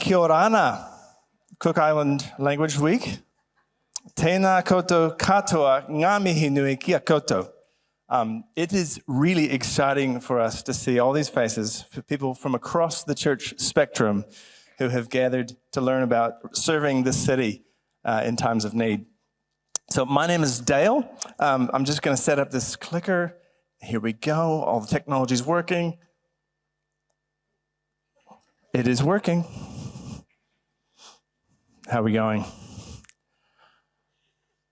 Kia ora ana, Cook Island Language Week. Tēnā koutou katoa, ngā mihi nui kia koutou. It is really exciting for us to see all these faces, for people from across the church spectrum who have gathered to learn about serving this city in times of need. So my name is Dale. I'm just going to set up this clicker. Here we go. All the technology's working. It is working. How are we going?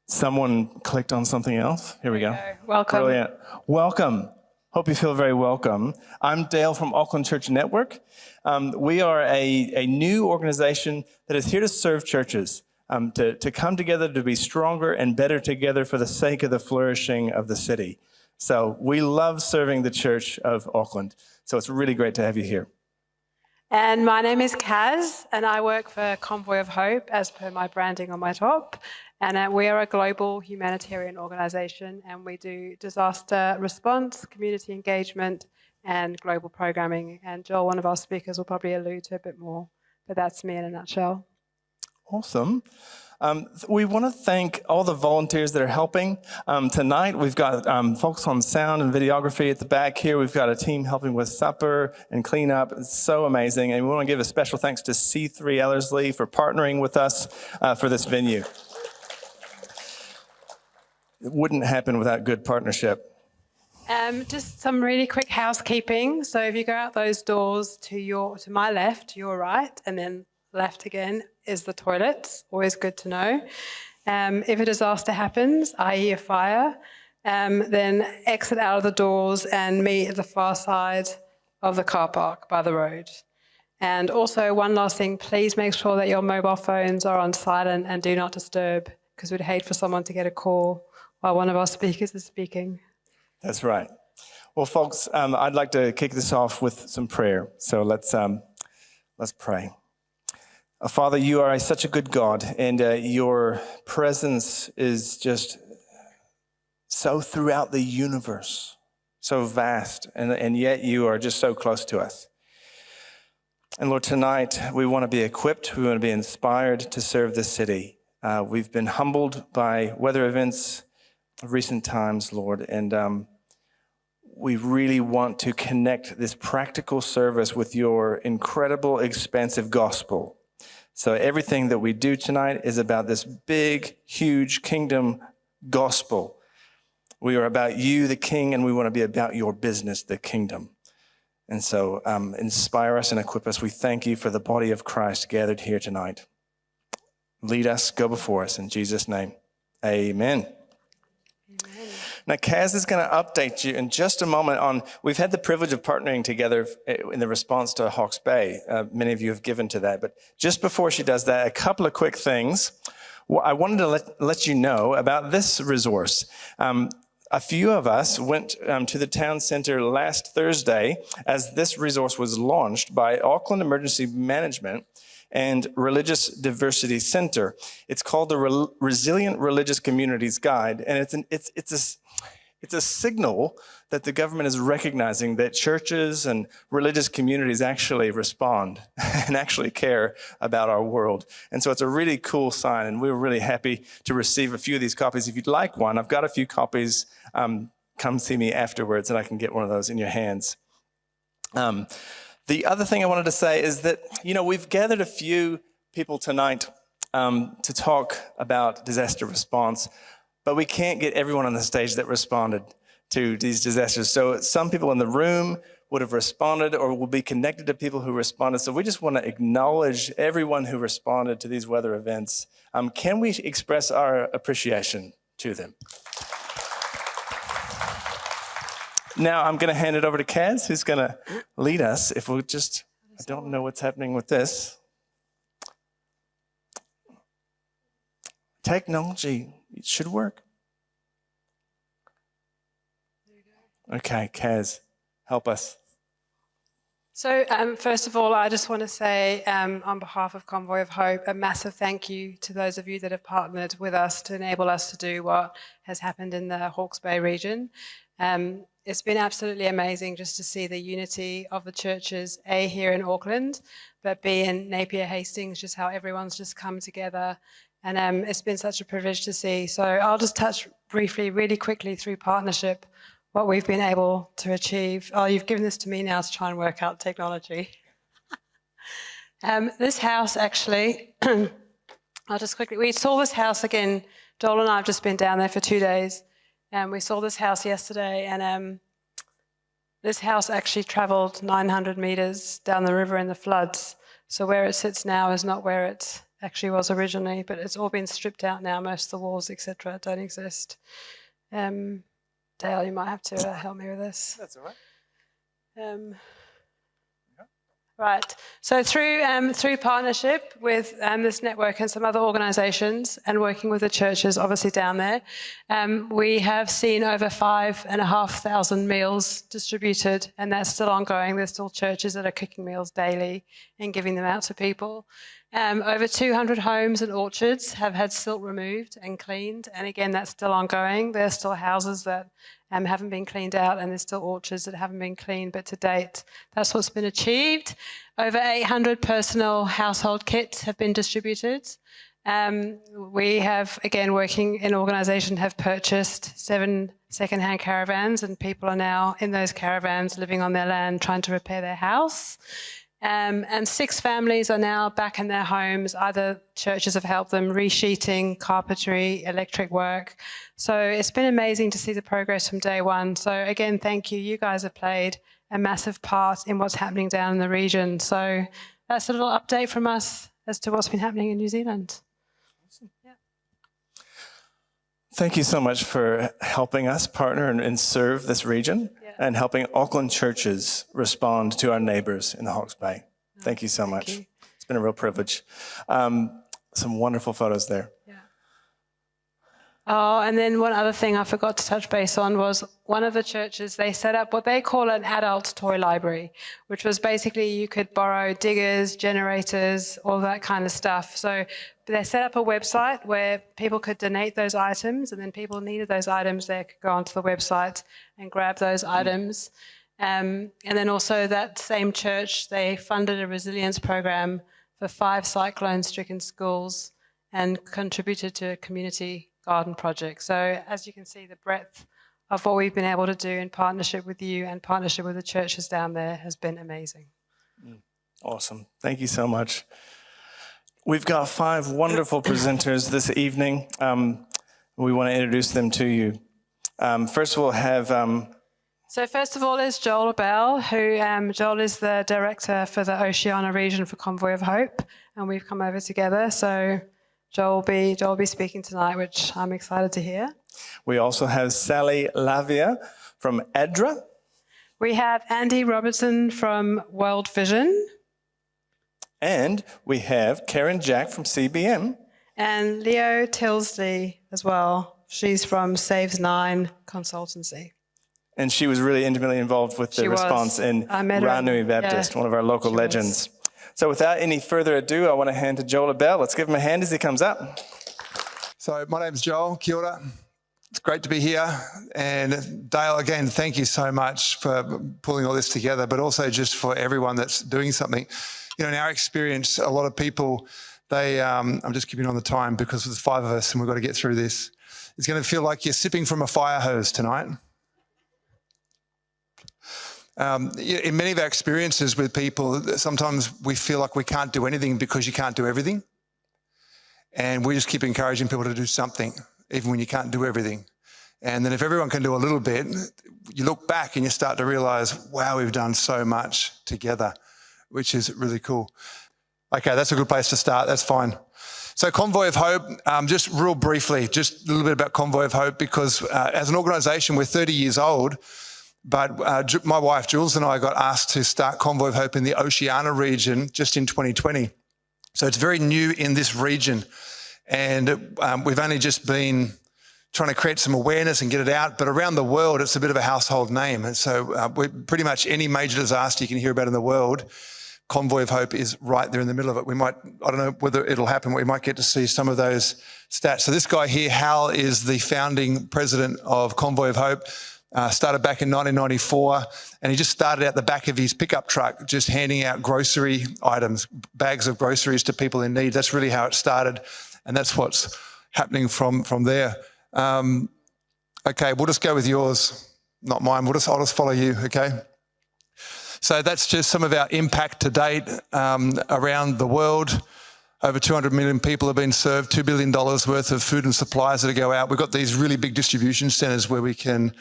Someone clicked on something else. Here we go. Welcome. Brilliant. Welcome. Hope you feel very welcome. I'm Dale from Auckland Church Network. We are a new organization that is here to serve churches, to come together to be stronger and better together for the sake of the flourishing of the city. So we love serving the Church of Auckland. So it's really great to have you here. And my name is Kaz, and I work for Convoy of Hope, as per my branding on my top. And we are a global humanitarian organisation, and we do disaster response, community engagement, and global programming. And Joel, one of our speakers, will probably allude to a bit more, but that's me in a nutshell. Awesome. We want to thank all the volunteers that are helping. Tonight, we've got folks on sound and videography at the back here. We've got a team helping with supper and cleanup. It's so amazing. And we want to give a special thanks to C3 Ellerslie for partnering with us for this venue. It wouldn't happen without good partnership. Just some really quick housekeeping. So if you go out those doors to my left, your right, and then left again is the toilets. Always good to know. If a disaster happens, i.e. a fire, then exit out of the doors and meet at the far side of the car park by the road. And also, one last thing, please make sure that your mobile phones are on silent and do not disturb, because we'd hate for someone to get a call while one of our speakers is speaking. That's right. Well, folks, I'd like to kick this off with some prayer. So let's pray. Father, you are such a good God, and your presence is just so throughout the universe, so vast, and yet you are just so close to us. And Lord, tonight we want to be equipped, we want to be inspired to serve this city. We've been humbled by weather events of recent times, Lord, and we really want to connect this practical service with your incredible, expansive gospel. So everything that we do tonight is about this big, huge kingdom gospel. We are about you, the King, and we want to be about your business, the kingdom. And so inspire us and equip us. We thank you for the body of Christ gathered here tonight. Lead us, go before us. In Jesus' name, amen. Amen. Now, Kaz is going to update you in just a moment on, we've had the privilege of partnering together in the response to Hawke's Bay. Many of you have given to that. But just before she does that, a couple of quick things. Well, I wanted to let you know about this resource. A few of us went to the town center last Thursday as this resource was launched by Auckland Emergency Management and Religious Diversity Center. It's called the Resilient Religious Communities Guide, and it's a signal that the government is recognizing that churches and religious communities actually respond and actually care about our world. And so it's a really cool sign, and we were really happy to receive a few of these copies. If you'd like one, I've got a few copies. Come see me afterwards, and I can get one of those in your hands. The other thing I wanted to say is that, we've gathered a few people tonight to talk about disaster response, but we can't get everyone on the stage that responded to these disasters. So some people in the room would have responded or will be connected to people who responded. So we just want to acknowledge everyone who responded to these weather events. Can we express our appreciation to them? Now I'm going to hand it over to Kaz, who's going to lead us. I don't know what's happening with this. Technology, it should work. Okay, Kaz, help us. So first of all, I just want to say on behalf of Convoy of Hope, a massive thank you to those of you that have partnered with us to enable us to do what has happened in the Hawke's Bay region. it's been absolutely amazing just to see the unity of the churches, A, here in Auckland, but B, in Napier Hastings, just how everyone's just come together. And it's been such a privilege to see. So I'll just touch briefly, really quickly through partnership, what we've been able to achieve. Oh, you've given this to me now to try and work out technology. This house actually, I'll just quickly, we saw this house again. Joel and I have just been down there for 2 days. And we saw this house yesterday, and this house actually travelled 900 metres down the river in the floods. So where it sits now is not where it actually was originally, but it's all been stripped out now. Most of the walls, etc., don't exist. Dale, you might have to help me with this. That's all right. Right. So through partnership with this network and some other organisations and working with the churches, obviously down there, we have seen over 5,500 meals distributed, and that's still ongoing. There's still churches that are cooking meals daily and giving them out to people. Over 200 homes and orchards have had silt removed and cleaned, and again, that's still ongoing. There's still houses that haven't been cleaned out, and there's still orchards that haven't been cleaned, but to date, that's what's been achieved. Over 800 personal household kits have been distributed. We have, again, working in organisation, have purchased 7 second-hand caravans, and people are now in those caravans living on their land trying to repair their house. And 6 families are now back in their homes. Either churches have helped them resheeting, carpentry, electric work. So it's been amazing to see the progress from day one. So again, thank you. You guys have played a massive part in what's happening down in the region. So that's a little update from us as to what's been happening in New Zealand. Yeah. Thank you so much for helping us partner and serve this region and helping Auckland churches respond to our neighbours in the Hawke's Bay. Thank you so much. You. It's been a real privilege. Some wonderful photos there. Yeah. Oh, and then one other thing I forgot to touch base on was one of the churches, they set up what they call an adult toy library, which was basically you could borrow diggers, generators, all that kind of stuff. So they set up a website where people could donate those items, and then people needed those items, they could go onto the website and grab those items. And then also that same church, they funded a resilience program for 5 cyclone-stricken schools and contributed to a community garden project. So as you can see, the breadth of what we've been able to do in partnership with you and partnership with the churches down there has been amazing. Awesome. Thank you so much. We've got 5 wonderful presenters this evening. We want to introduce them to you. First we'll have... So first of all is Joel Bell, who Joel is the director for the Oceania region for Convoy of Hope, and we've come over together. So Joel will be speaking tonight, which I'm excited to hear. We also have Sally Lavea from ADRA. We have Andy Robertson from World Vision. And we have Karen Jack from CBM. And Leao Tildsley as well. She's from Saves 9 Consultancy. And she was really intimately involved with the response in Ranui Baptist, one of our local legends. So without any further ado, I want to hand to Joel Bell. Let's give him a hand as he comes up. So my name's Joel. Kia ora. It's great to be here. And Dale, again, thank you so much for pulling all this together, but also just for everyone that's doing something. You know, in our experience, a lot of people, I'm just keeping on the time because there's 5 of us and we've got to get through this. It's going to feel like you're sipping from a fire hose tonight. In many of our experiences with people, sometimes we feel like we can't do anything because you can't do everything. And we just keep encouraging people to do something, even when you can't do everything. And then if everyone can do a little bit, you look back and you start to realise, wow, we've done so much together, which is really cool. Okay, that's a good place to start. That's fine. So Convoy of Hope, just real briefly, just a little bit about Convoy of Hope, because as an organisation, we're 30 years old. But my wife, Jules, and I got asked to start Convoy of Hope in the Oceania region just in 2020. So it's very new in this region. And we've only just been trying to create some awareness and get it out. But around the world, it's a bit of a household name. And so pretty much any major disaster you can hear about in the world, Convoy of Hope is right there in the middle of it. We might, I don't know whether it'll happen, but we might get to see some of those stats. So this guy here, Hal, is the founding president of Convoy of Hope. Started back in 1994, and he just started out the back of his pickup truck, just handing out grocery items, bags of groceries to people in need. That's really how it started, and that's what's happening from there. Okay, we'll just go with yours, not mine. I'll just follow you, okay? So that's just some of our impact to date around the world. Over 200 million people have been served, $2 billion worth of food and supplies that go out. We've got these really big distribution centres where we can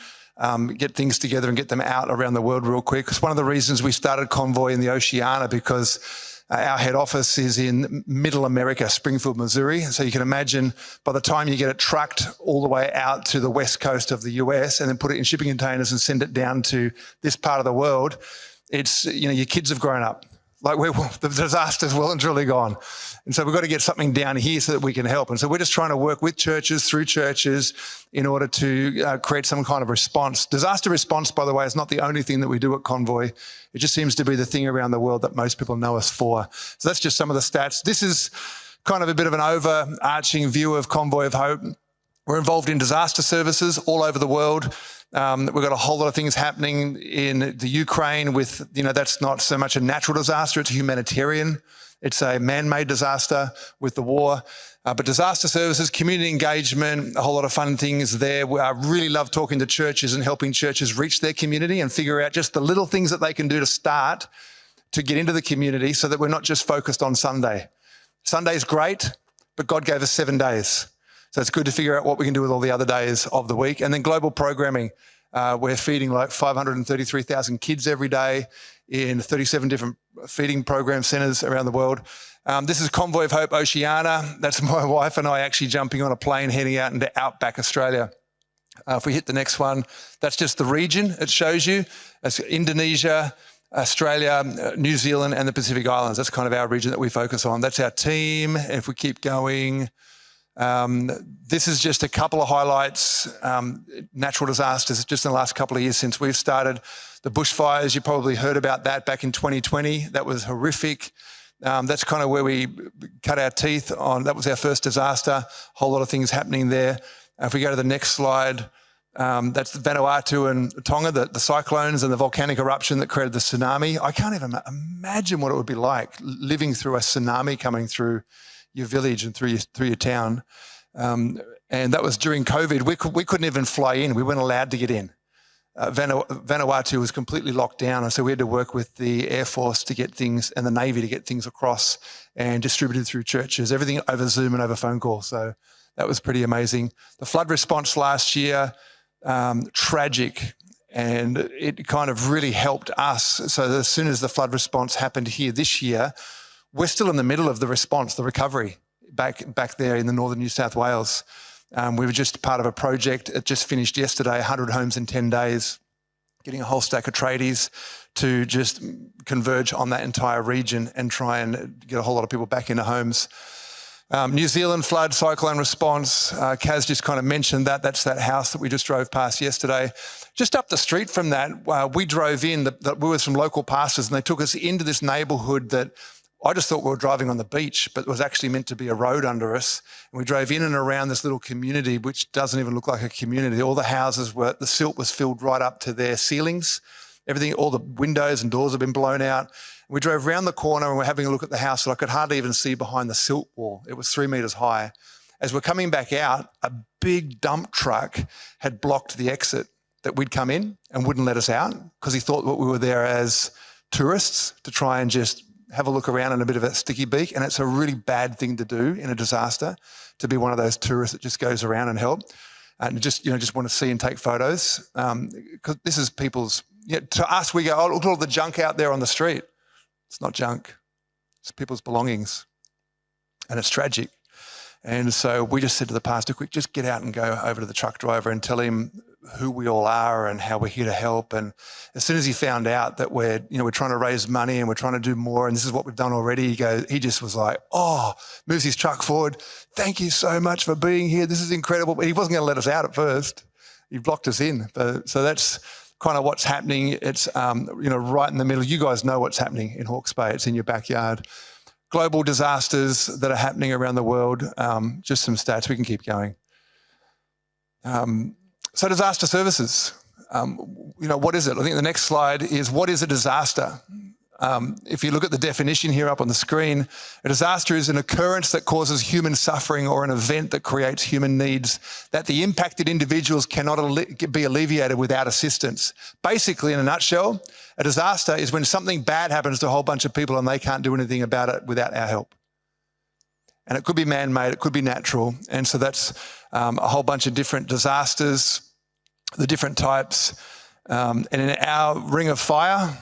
get things together and get them out around the world real quick. It's one of the reasons we started Convoy in the Oceania, because our head office is in Middle America, Springfield, Missouri. So you can imagine by the time you get it trucked all the way out to the west coast of the US and then put it in shipping containers and send it down to this part of the world, it's, your kids have grown up. Like the disaster's well and truly gone. And so we've got to get something down here so that we can help. And so we're just trying to work with churches, through churches, in order to create some kind of response. Disaster response, by the way, is not the only thing that we do at Convoy. It just seems to be the thing around the world that most people know us for. So that's just some of the stats. This is kind of a bit of an overarching view of Convoy of Hope. We're involved in disaster services all over the world. We've got a whole lot of things happening in the Ukraine with, that's not so much a natural disaster, it's a humanitarian. It's a man-made disaster with the war. But disaster services, community engagement, a whole lot of fun things there. I really love talking to churches and helping churches reach their community and figure out just the little things that they can do to start to get into the community so that we're not just focused on Sunday. Sunday's great, but God gave us 7 days. So it's good to figure out what we can do with all the other days of the week. And then global programming. We're feeding like 533,000 kids every day in 37 different feeding program centres around the world. This is Convoy of Hope Oceania. That's my wife and I actually jumping on a plane heading out into Outback Australia. If we hit the next one, that's just the region it shows you. That's Indonesia, Australia, New Zealand and the Pacific Islands. That's kind of our region that we focus on. That's our team. If we keep going, this is just a couple of highlights. Natural disasters just in the last couple of years since we've started. The bushfires, you probably heard about that back in 2020. That was horrific. That's kind of where we cut our teeth on. That was our first disaster. A whole lot of things happening there. If we go to the next slide, that's Vanuatu and Tonga, the cyclones and the volcanic eruption that created the tsunami. I can't even imagine what it would be like living through a tsunami coming through your village and through your town. And that was during COVID. We couldn't even fly in. We weren't allowed to get in. Vanuatu was completely locked down, and so we had to work with the Air Force to get things and the Navy to get things across and distributed through churches, everything over Zoom and over phone call. So that was pretty amazing. The flood response last year, tragic, and it kind of really helped us. So as soon as the flood response happened here this year, we're still in the middle of the response, the recovery back there in the northern New South Wales. We were just part of a project. It just finished yesterday, 100 homes in 10 days, getting a whole stack of tradies to just converge on that entire region and try and get a whole lot of people back into homes. New Zealand flood cyclone response. Kaz just kind of mentioned that. That's that house that we just drove past yesterday. Just up the street from that, we drove in. We were some local pastors and they took us into this neighbourhood that I just thought we were driving on the beach, but it was actually meant to be a road under us. And we drove in and around this little community, which doesn't even look like a community. All the houses the silt was filled right up to their ceilings. Everything, all the windows and doors have been blown out. We drove around the corner and we're having a look at the house that I could hardly even see behind the silt wall. It was 3 meters high. As we're coming back out, a big dump truck had blocked the exit that we'd come in and wouldn't let us out because he thought that we were there as tourists to try and just have a look around in a bit of a sticky beak. And it's a really bad thing to do in a disaster, to be one of those tourists that just goes around and help and just want to see and take photos. Because this is people's, to us, we go, oh, look at all the junk out there on the street. It's not junk. It's people's belongings. And it's tragic. And so we just said to the pastor, quick, just get out and go over to the truck driver and tell him who we all are and how we're here to help. And as soon as he found out that we're trying to raise money and we're trying to do more and this is what we've done already, he just was like, moves his truck forward. Thank you so much for being here. This is incredible. But he wasn't going to let us out at first. He blocked us in. So that's kind of what's happening. It's, right in the middle. You guys know what's happening in Hawke's Bay. It's in your backyard. Global disasters that are happening around the world. Just some stats. We can keep going. So disaster services. What is it? I think the next slide is, what is a disaster? If you look at the definition here up on the screen, a disaster is an occurrence that causes human suffering or an event that creates human needs that the impacted individuals cannot be alleviated without assistance. Basically, in a nutshell, a disaster is when something bad happens to a whole bunch of people and they can't do anything about it without our help. And it could be man-made, it could be natural. And so that's a whole bunch of different disasters, the different types. And in our ring of fire,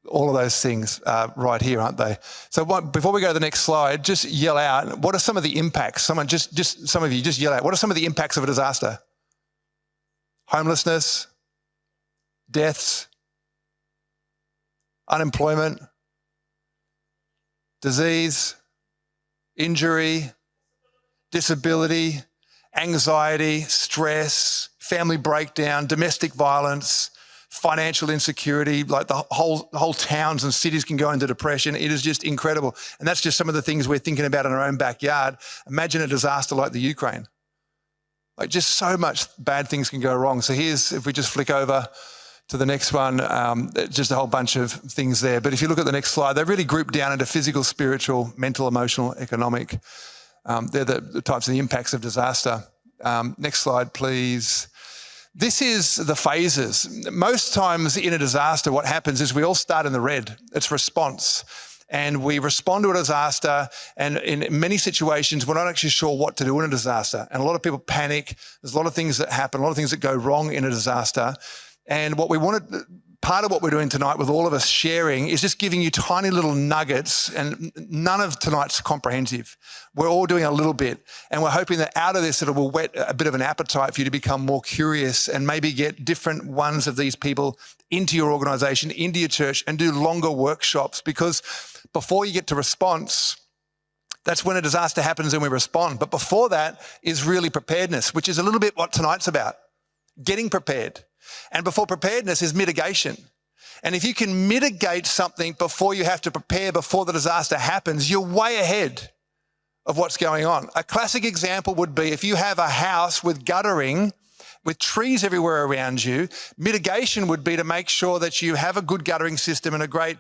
all of those things are right here, aren't they? So before we go to the next slide, just yell out, what are some of the impacts? Some of you just yell out, what are some of the impacts of a disaster? Homelessness, deaths, unemployment, disease, injury, disability, anxiety, stress, family breakdown, domestic violence, financial insecurity, like the whole towns and cities can go into depression. It is just incredible. And that's just some of the things we're thinking about in our own backyard. Imagine a disaster like the Ukraine. Like, just so much bad things can go wrong. So here's, if we just flick over to the next one, just a whole bunch of things there. But if you look at the next slide, they're really grouped down into physical, spiritual, mental, emotional, economic. They're the types of the impacts of disaster. Next slide, please. This is the phases. Most times in a disaster, what happens is we all start in the red. It's response. And we respond to a disaster, and in many situations, we're not actually sure what to do in a disaster. And a lot of people panic. There's a lot of things that happen, a lot of things that go wrong in a disaster. And what we wanted, part of what we're doing tonight with all of us sharing, is just giving you tiny little nuggets, and none of tonight's comprehensive. We're all doing a little bit, and we're hoping that out of this it will whet a bit of an appetite for you to become more curious and maybe get different ones of these people into your organisation, into your church, and do longer workshops, because before you get to response, that's when a disaster happens and we respond. But before that is really preparedness, which is a little bit what tonight's about, getting prepared. And before preparedness is mitigation. And if you can mitigate something before you have to prepare, before the disaster happens, you're way ahead of what's going on. A classic example would be if you have a house with guttering, with trees everywhere around you, mitigation would be to make sure that you have a good guttering system and a great,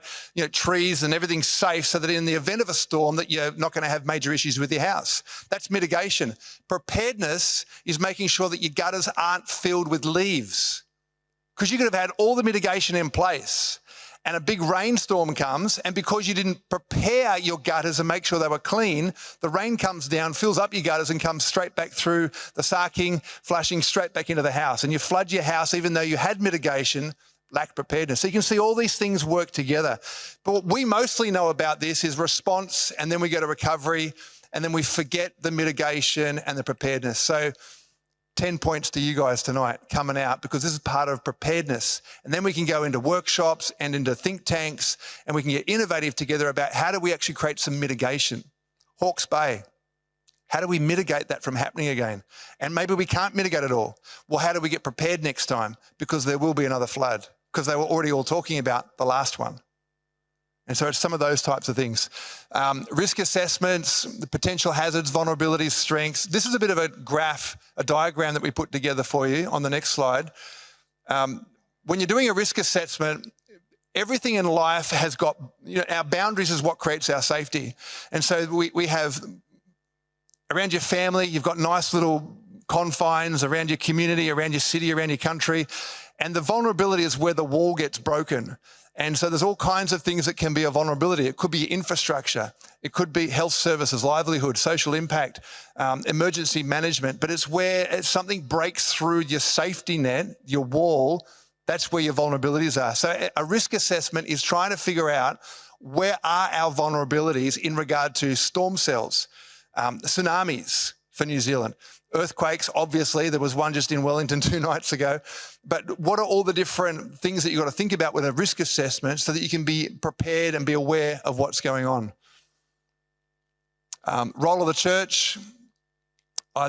trees and everything's safe, so that in the event of a storm that you're not going to have major issues with your house. That's mitigation. Preparedness is making sure that your gutters aren't filled with leaves, because you could have had all the mitigation in place and a big rainstorm comes, and because you didn't prepare your gutters and make sure they were clean, the rain comes down, fills up your gutters and comes straight back through the sarking, flushing straight back into the house. And you flood your house even though you had mitigation, lack preparedness. So you can see all these things work together. But what we mostly know about this is response, and then we go to recovery, and then we forget the mitigation and the preparedness. So 10 points to you guys tonight coming out, because this is part of preparedness. And then we can go into workshops and into think tanks, and we can get innovative together about how do we actually create some mitigation. Hawke's Bay, how do we mitigate that from happening again? And maybe we can't mitigate it all. Well, how do we get prepared next time? Because there will be another flood, because they were already all talking about the last one. And so it's some of those types of things. Risk assessments, the potential hazards, vulnerabilities, strengths. This is a bit of a graph, a diagram that we put together for you on the next slide. When you're doing a risk assessment, everything in life has got, our boundaries is what creates our safety. And so we have, around your family, you've got nice little confines, around your community, around your city, around your country. And the vulnerability is where the wall gets broken. And so there's all kinds of things that can be a vulnerability. It could be infrastructure. It could be health services, livelihood, social impact, emergency management. But it's where something breaks through your safety net, your wall, that's where your vulnerabilities are. So a risk assessment is trying to figure out where are our vulnerabilities in regard to storm cells, tsunamis for New Zealand. Earthquakes, obviously, there was one just in Wellington 2 nights ago. But what are all the different things that you've got to think about with a risk assessment so that you can be prepared and be aware of what's going on? Role of the church.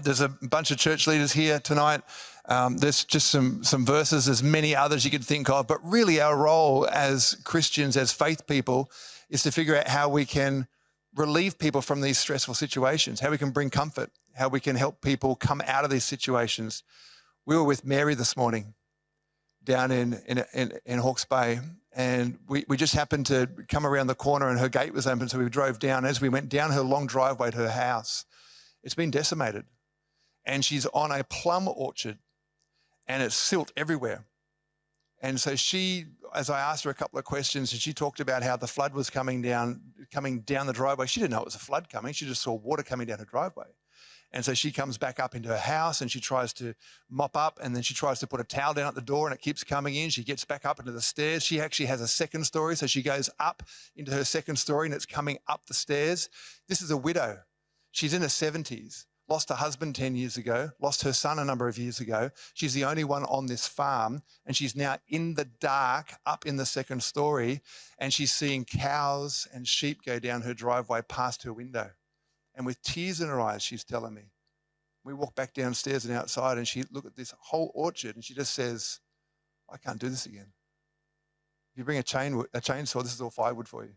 There's a bunch of church leaders here tonight. There's just some verses. There's many others you could think of. But really our role as Christians, as faith people, is to figure out how we can relieve people from these stressful situations, how we can bring comfort, how we can help people come out of these situations. We were with Mary this morning. down in Hawke's Bay. And we just happened to come around the corner and her gate was open, so we drove down. As we went down her long driveway to her house, it's been decimated. And she's on a plum orchard and it's silt everywhere. And so as I asked her a couple of questions, and she talked about how the flood was coming down the driveway. She didn't know it was a flood coming. She just saw water coming down her driveway. And so she comes back up into her house and she tries to mop up, and then she tries to put a towel down at the door and it keeps coming in. She gets back up into the stairs. She actually has a second story. So she goes up into her second story and it's coming up the stairs. This is a widow. She's in her 70s, lost her husband 10 years ago, lost her son a number of years ago. She's the only one on this farm, and she's now in the dark up in the second story, and she's seeing cows and sheep go down her driveway past her window. And with tears in her eyes, she's telling me. We walk back downstairs and outside, and she looked at this whole orchard, and she just says, I can't do this again. If you bring a chainsaw, this is all firewood for you.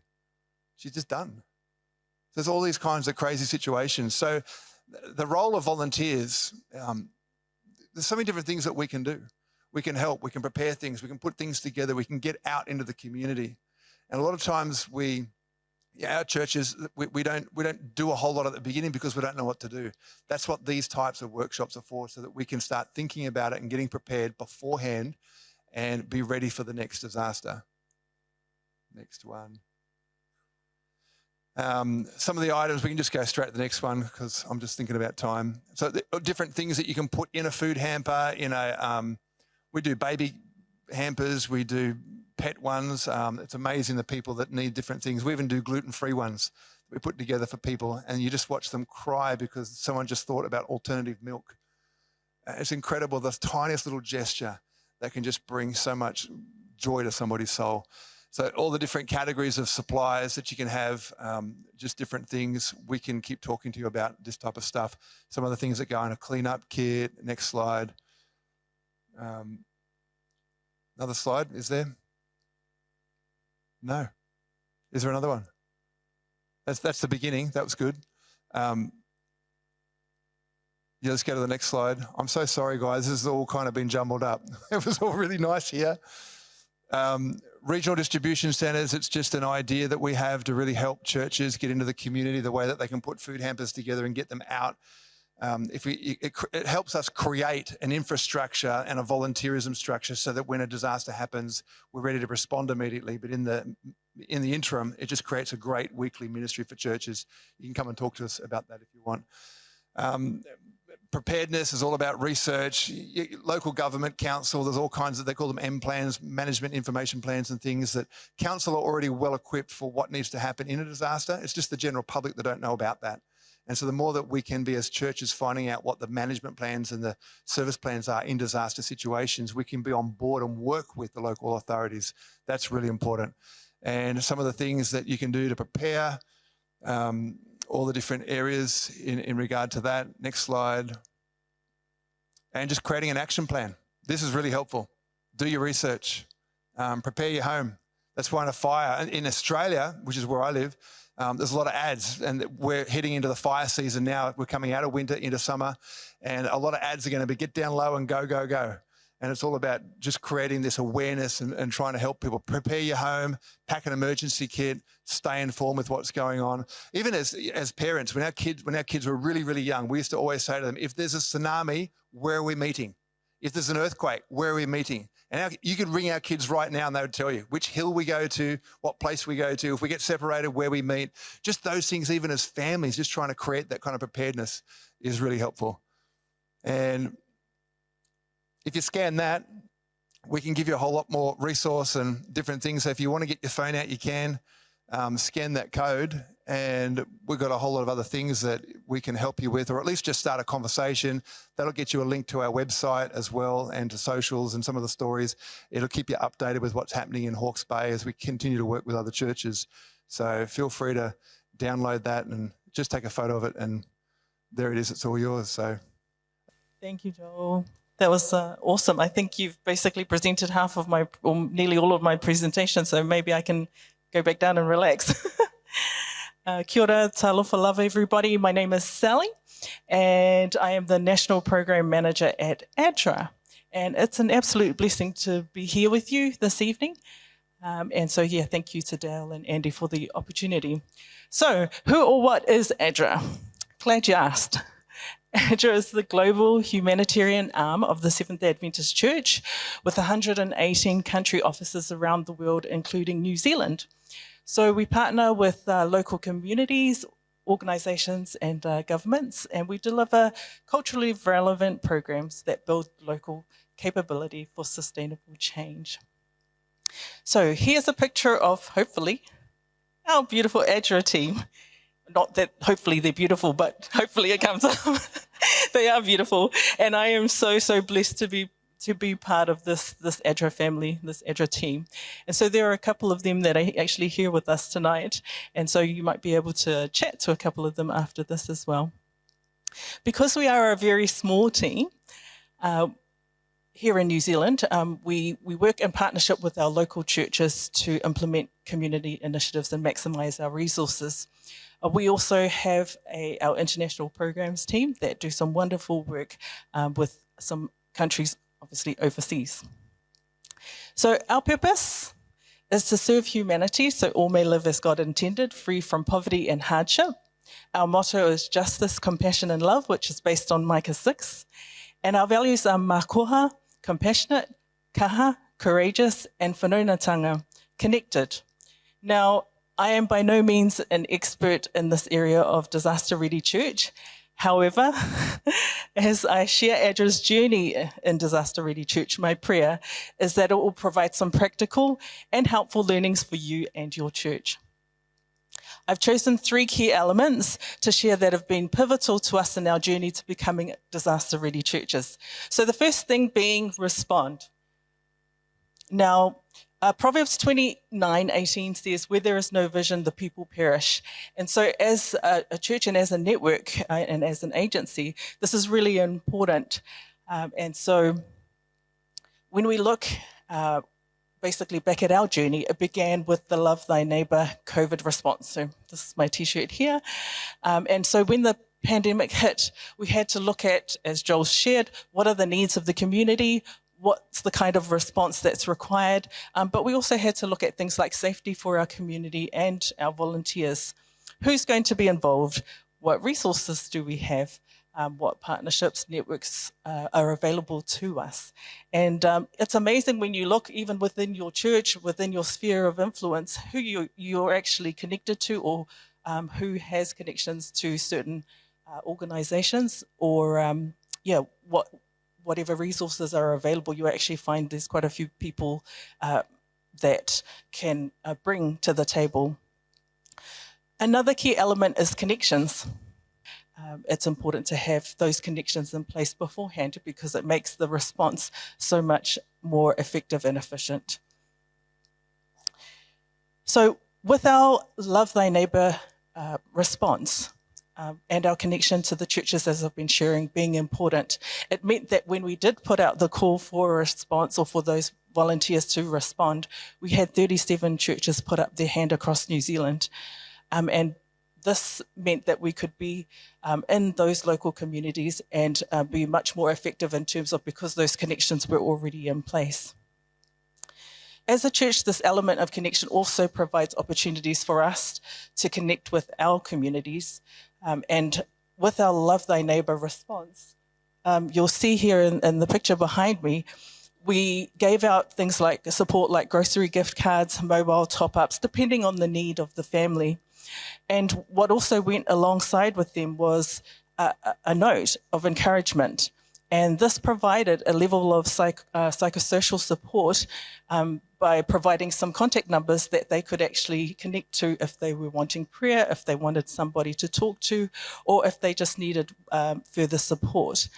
She's just done. There's all these kinds of crazy situations. So the role of volunteers, there's so many different things that we can do. We can help, we can prepare things, we can put things together, we can get out into the community. And a lot of times our churches, we don't do a whole lot at the beginning because we don't know what to do. That's what these types of workshops are for, so that we can start thinking about it and getting prepared beforehand and be ready for the next disaster. Next one. Some of the items, we can just go straight to the next one because I'm just thinking about time. So different things that you can put in a food hamper. We do baby hampers, we do pet ones. It's amazing the people that need different things. We even do gluten-free ones that we put together for people, and you just watch them cry because someone just thought about alternative milk. It's incredible, the tiniest little gesture that can just bring so much joy to somebody's soul. So all the different categories of supplies that you can have, just different things. We can keep talking to you about this type of stuff. Some of the things that go in a cleanup kit. Next slide. Another slide, is there? No. Is there another one? That's the beginning. That was good. Yeah, let's go to the next slide. I'm so sorry, guys. This has all kind of been jumbled up. It was all really nice here. Regional distribution centres, it's just an idea that we have to really help churches get into the community, the way that they can put food hampers together and get them out. It helps us create an infrastructure and a volunteerism structure so that when a disaster happens, we're ready to respond immediately. But in the interim, it just creates a great weekly ministry for churches. You can come and talk to us about that if you want. Preparedness is all about research. Local government, council, there's all kinds of, they call them M plans, management information plans and things that council are already well equipped for what needs to happen in a disaster. It's just the general public that don't know about that. And so the more that we can be as churches finding out what the management plans and the service plans are in disaster situations, we can be on board and work with the local authorities. That's really important. And some of the things that you can do to prepare, all the different areas in regard to that. Next slide. And just creating an action plan. This is really helpful. Do your research. Prepare your home. That's why in a fire. In Australia, which is where I live, there's a lot of ads, and we're heading into the fire season now. We're coming out of winter into summer, and a lot of ads are going to be get down low and go, go, go. And it's all about just creating this awareness and trying to help people. Prepare your home, pack an emergency kit, stay informed with what's going on. Even as parents, when our kids were really, really young, we used to always say to them, if there's a tsunami, where are we meeting? If there's an earthquake, where are we meeting? And you could ring our kids right now and they would tell you which hill we go to, what place we go to, if we get separated, where we meet. Just those things, even as families, just trying to create that kind of preparedness is really helpful. And if you scan that, we can give you a whole lot more resource and different things. So if you want to get your phone out, you can scan that code, and we've got a whole lot of other things that we can help you with, or at least just start a conversation. That'll get you a link to our website as well, and to socials and some of the stories. It'll keep you updated with what's happening in Hawke's Bay as we continue to work with other churches. So feel free to download that and just take a photo of it, and there it is. It's all yours. So thank you, Joel. That was awesome. I think you've basically presented half of my, or nearly all of my presentation, so maybe I can go back down and relax. Kia ora, talofa love everybody. My name is Sally, and I am the National Program Manager at ADRA. And it's an absolute blessing to be here with you this evening. Thank you to Dale and Andy for the opportunity. So, who or what is ADRA? Glad you asked. ADRA is the global humanitarian arm of the Seventh-day Adventist Church with 118 country offices around the world, including New Zealand. So we partner with local communities, organisations and governments, and we deliver culturally relevant programs that build local capability for sustainable change. So here's a picture of, hopefully, our beautiful ADRA team. Not that hopefully they're beautiful, but hopefully it comes up. They are beautiful. And I am so blessed to be part of this ADRA family, this ADRA team. And so there are a couple of them that are actually here with us tonight. And so you might be able to chat to a couple of them after this as well. Because we are a very small team, here in New Zealand, we work in partnership with our local churches to implement community initiatives and maximise our resources. We also have our international programs team that do some wonderful work with some countries, obviously overseas. So our purpose is to serve humanity so all may live as God intended, free from poverty and hardship. Our motto is justice, compassion and love, which is based on Micah 6. And our values are makoha, compassionate, kaha, courageous, and whanaungatanga, connected. Now, I am by no means an expert in this area of disaster-ready church. However, as I share ADRA's journey in disaster-ready church, my prayer is that it will provide some practical and helpful learnings for you and your church. I've chosen 3 key elements to share that have been pivotal to us in our journey to becoming disaster-ready churches. So the first thing being respond. Now, Proverbs 29:18 says, where there is no vision, the people perish. And so as a church and as a network and as an agency, this is really important. And so when we look basically back at our journey, it began with the Love Thy Neighbour COVID response. So this is my t-shirt here. And so when the pandemic hit, we had to look at, as Joel shared, what are the needs of the community? What's the kind of response that's required? But we also had to look at things like safety for our community and our volunteers. Who's going to be involved? What resources do we have? What partnerships, networks are available to us? And it's amazing when you look even within your church, within your sphere of influence, who you're actually connected to or who has connections to certain organizations or, whatever resources are available, you actually find there's quite a few people that can bring to the table. Another key element is connections. It's important to have those connections in place beforehand because it makes the response so much more effective and efficient. So with our Love Thy Neighbour response, and our connection to the churches, as I've been sharing, being important, it meant that when we did put out the call for a response or for those volunteers to respond, we had 37 churches put up their hand across New Zealand. And this meant that we could be in those local communities and be much more effective in terms of because those connections were already in place. As a church, this element of connection also provides opportunities for us to connect with our communities. And with our Love Thy Neighbour response, you'll see here in the picture behind me, we gave out things like support like grocery gift cards, mobile top-ups, depending on the need of the family. And what also went alongside with them was a note of encouragement. And this provided a level of psychosocial support by providing some contact numbers that they could actually connect to if they were wanting prayer, if they wanted somebody to talk to, or if they just needed further support.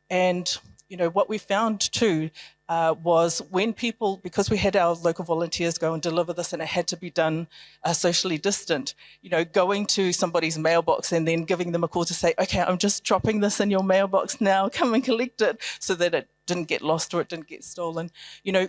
And, you know, what we found too was when people, because we had our local volunteers go and deliver this and it had to be done socially distant, you know, going to somebody's mailbox and then giving them a call to say, okay, I'm just dropping this in your mailbox now, come and collect it, so that it didn't get lost or it didn't get stolen. You know,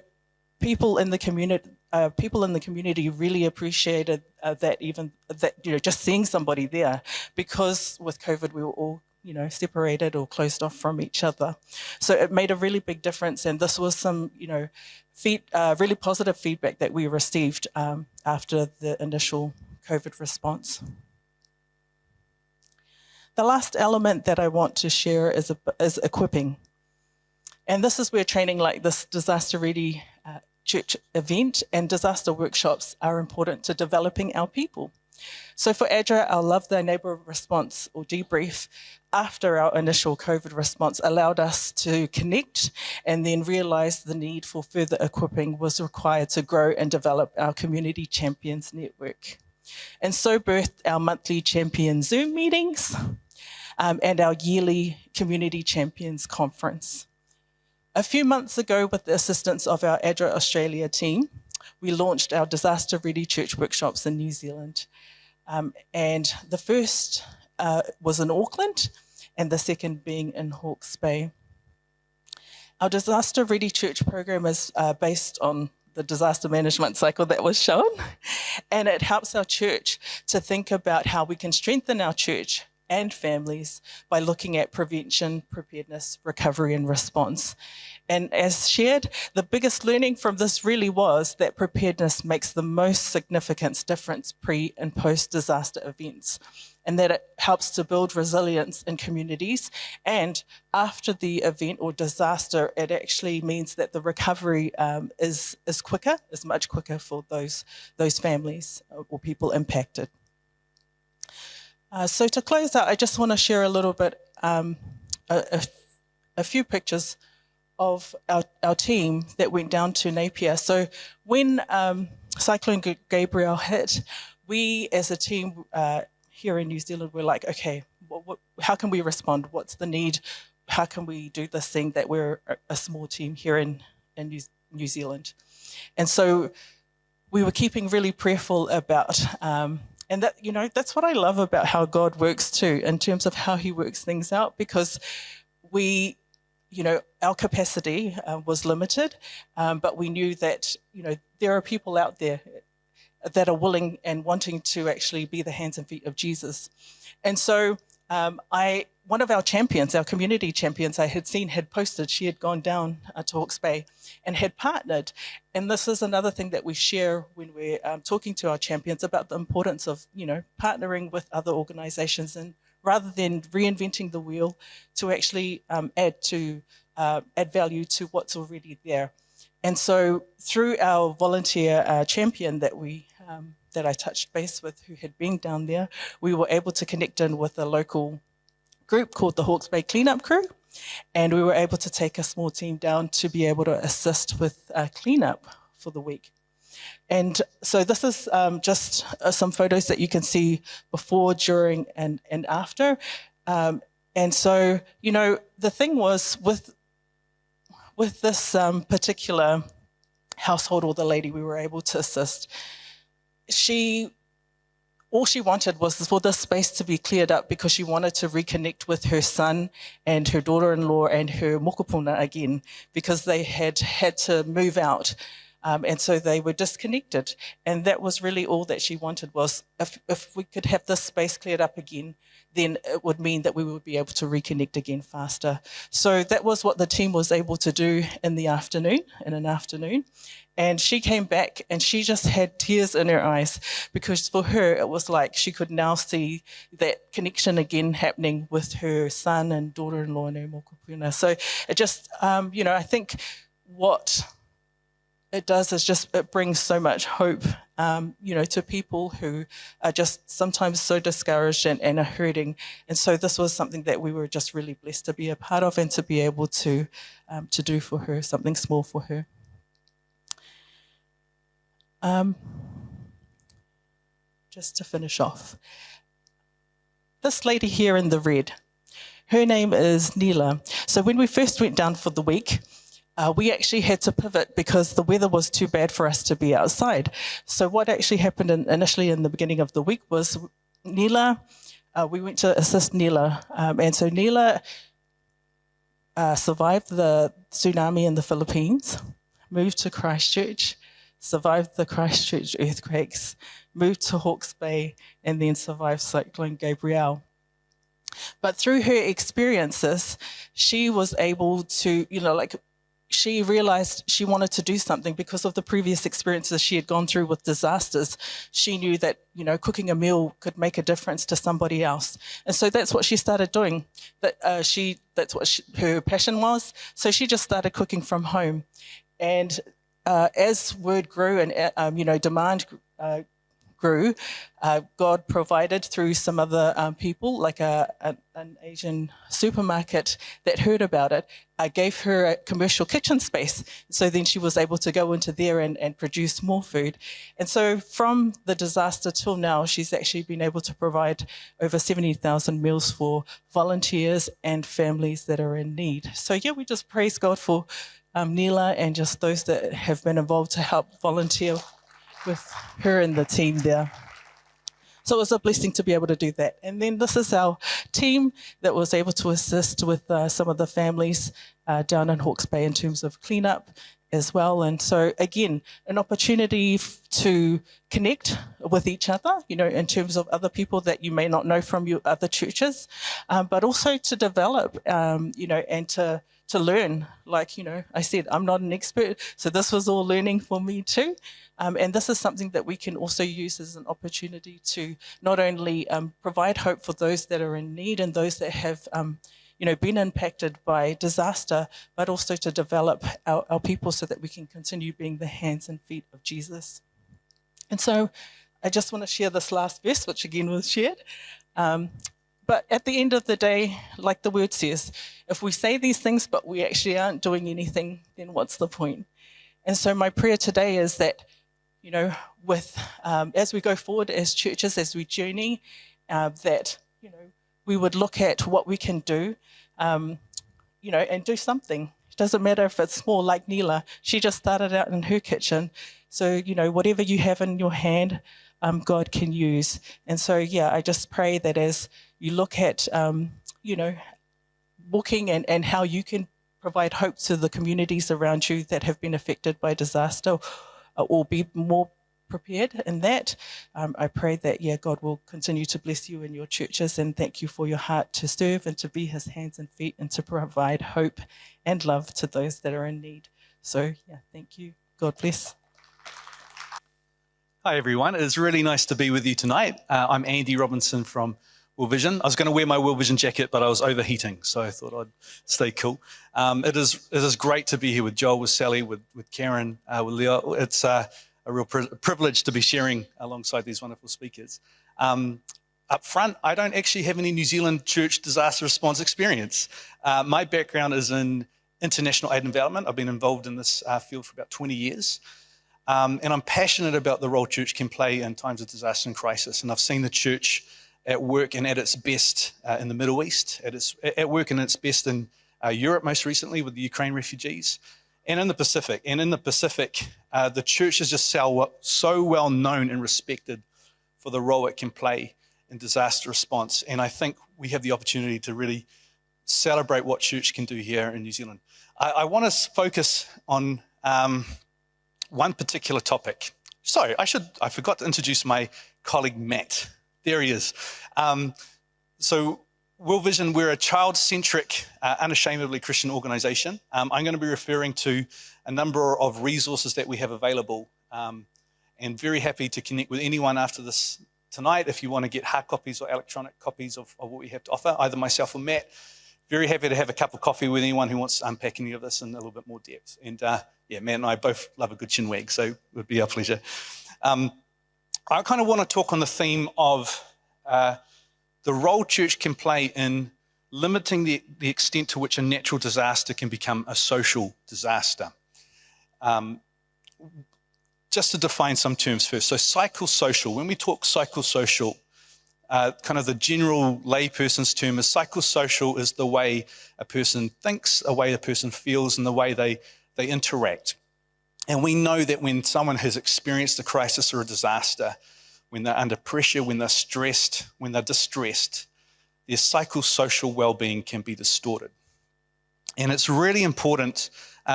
people in the community really appreciated that, even that, you know, just seeing somebody there, because with COVID we were all separated or closed off from each other. So it made a really big difference. And this was some, really positive feedback that we received after the initial COVID response. The last element that I want to share is equipping. And this is where training like this Disaster Ready church event and disaster workshops are important to developing our people. So for ADRA, our Love Thy Neighbour response or debrief after our initial COVID response allowed us to connect and then realise the need for further equipping was required to grow and develop our Community Champions Network. And so birthed our monthly Champion Zoom meetings and our yearly Community Champions Conference. A few months ago, with the assistance of our ADRA Australia team, we launched our Disaster Ready Church workshops in New Zealand. And the first was in Auckland and the second being in Hawke's Bay. Our Disaster Ready Church program is based on the disaster management cycle that was shown, and it helps our church to think about how we can strengthen our church and families by looking at prevention, preparedness, recovery, and response. And as shared, the biggest learning from this really was that preparedness makes the most significant difference pre- and post-disaster events, and that it helps to build resilience in communities. And after the event or disaster, it actually means that the recovery is quicker, is much quicker for those families or people impacted. So to close out, I just want to share a little bit, a few pictures of our team that went down to Napier. So when Cyclone Gabrielle hit, we as a team here in New Zealand were like, okay, how can we respond? What's the need? How can we do this thing that we're a small team here in New Zealand? And so we were keeping really prayerful about and that, that's what I love about how God works too, in terms of how he works things out, because we, our capacity was limited, but we knew that, there are people out there that are willing and wanting to actually be the hands and feet of Jesus. And so one of our champions, our community champions I had seen had posted, she had gone down to Hawke's Bay and had partnered. And this is another thing that we share when we're talking to our champions about the importance of, partnering with other organizations, and rather than reinventing the wheel, to actually add value to what's already there. And so through our volunteer champion that I touched base with, who had been down there, we were able to connect in with a local group called the Hawke's Bay Cleanup Crew, and we were able to take a small team down to be able to assist with cleanup for the week. And so this is just some photos that you can see before, during, and after. And so, the thing was with this particular household, or the lady we were able to assist, all she wanted was for this space to be cleared up, because she wanted to reconnect with her son and her daughter-in-law and her mokopuna again, because they had to move out. And so they were disconnected. And that was really all that she wanted, was if we could have this space cleared up again, then it would mean that we would be able to reconnect again faster. So that was what the team was able to do in an afternoon. And she came back and she just had tears in her eyes, because for her, it was like she could now see that connection again happening with her son and daughter-in-law and her mokopuna. So it just, I think what it does is it brings so much hope, to people who are just sometimes so discouraged and are hurting. And so this was something that we were just really blessed to be a part of, and to be able to do for her, something small for her. Just to finish off, this lady here in the red, her name is Neela. So when we first went down for the week, we actually had to pivot because the weather was too bad for us to be outside. So what actually happened initially in the beginning of the week was Neela, we went to assist Neela. And so Neela survived the tsunami in the Philippines, moved to Christchurch, survived the Christchurch earthquakes, moved to Hawke's Bay, and then survived Cyclone Gabrielle. But through her experiences, she was able to, she realized she wanted to do something because of the previous experiences she had gone through with disasters. She knew that, cooking a meal could make a difference to somebody else. And so that's what she started doing. That's what her passion was. So she just started cooking from home. And as word grew and, demand grew, God provided through some other people, like an Asian supermarket that heard about it, gave her a commercial kitchen space. So then she was able to go into there and produce more food. And so from the disaster till now, she's actually been able to provide over 70,000 meals for volunteers and families that are in need. So yeah, we just praise God for Neela and just those that have been involved to help volunteer with her and the team there. So it was a blessing to be able to do that. And then this is our team that was able to assist with some of the families down in Hawke's Bay in terms of cleanup as well. And so again, an opportunity to connect with each other, in terms of other people that you may not know from your other churches, but also to develop, and to learn. I said, I'm not an expert, so this was all learning for me too. And this is something that we can also use as an opportunity to not only provide hope for those that are in need and those that have, been impacted by disaster, but also to develop our people so that we can continue being the hands and feet of Jesus. And so I just want to share this last verse, which again was shared. But at the end of the day, like the word says, if we say these things, but we actually aren't doing anything, then what's the point? And so my prayer today is that, as we go forward as churches, as we journey, that, we would look at what we can do, and do something. It doesn't matter if it's small, like Neela. She just started out in her kitchen. So, whatever you have in your hand, God can use. And so, I just pray that as you look at, walking and how you can provide hope to the communities around you that have been affected by disaster, or be more prepared in that, I pray that, God will continue to bless you in your churches, and thank you for your heart to serve and to be his hands and feet and to provide hope and love to those that are in need. So, thank you. God bless. Hi, everyone. It is really nice to be with you tonight. I'm Andy Robinson from World Vision. I was going to wear my World Vision jacket, but I was overheating, so I thought I'd stay cool. It is great to be here with Joel, with Sally, with Karen, with Leao. It's a real privilege to be sharing alongside these wonderful speakers. Up front, I don't actually have any New Zealand church disaster response experience. My background is in international aid and development. I've been involved in this field for about 20 years. And I'm passionate about the role church can play in times of disaster and crisis. And I've seen the church at work and at its best in the Middle East, at work and at its best in Europe most recently with the Ukraine refugees, and in the Pacific. And in the Pacific, the church is just so well known and respected for the role it can play in disaster response. And I think we have the opportunity to really celebrate what church can do here in New Zealand. I want to focus on one particular topic. Sorry, I forgot to introduce my colleague Matt. There he is. So World Vision, we're a child-centric, unashamedly Christian organisation. I'm going to be referring to a number of resources that we have available, and very happy to connect with anyone after this tonight if you want to get hard copies or electronic copies of what we have to offer, either myself or Matt. Very happy to have a cup of coffee with anyone who wants to unpack any of this in a little bit more depth. And Matt and I both love a good chinwag, so it would be our pleasure. I kind of want to talk on the theme of the role church can play in limiting the extent to which a natural disaster can become a social disaster. Just to define some terms first. So psychosocial, when we talk psychosocial, kind of the general layperson's term is psychosocial is the way a person thinks, the way a person feels, and the way they interact. And we know that when someone has experienced a crisis or a disaster, when they're under pressure, when they're stressed, when they're distressed, their psychosocial well-being can be distorted. And it's really important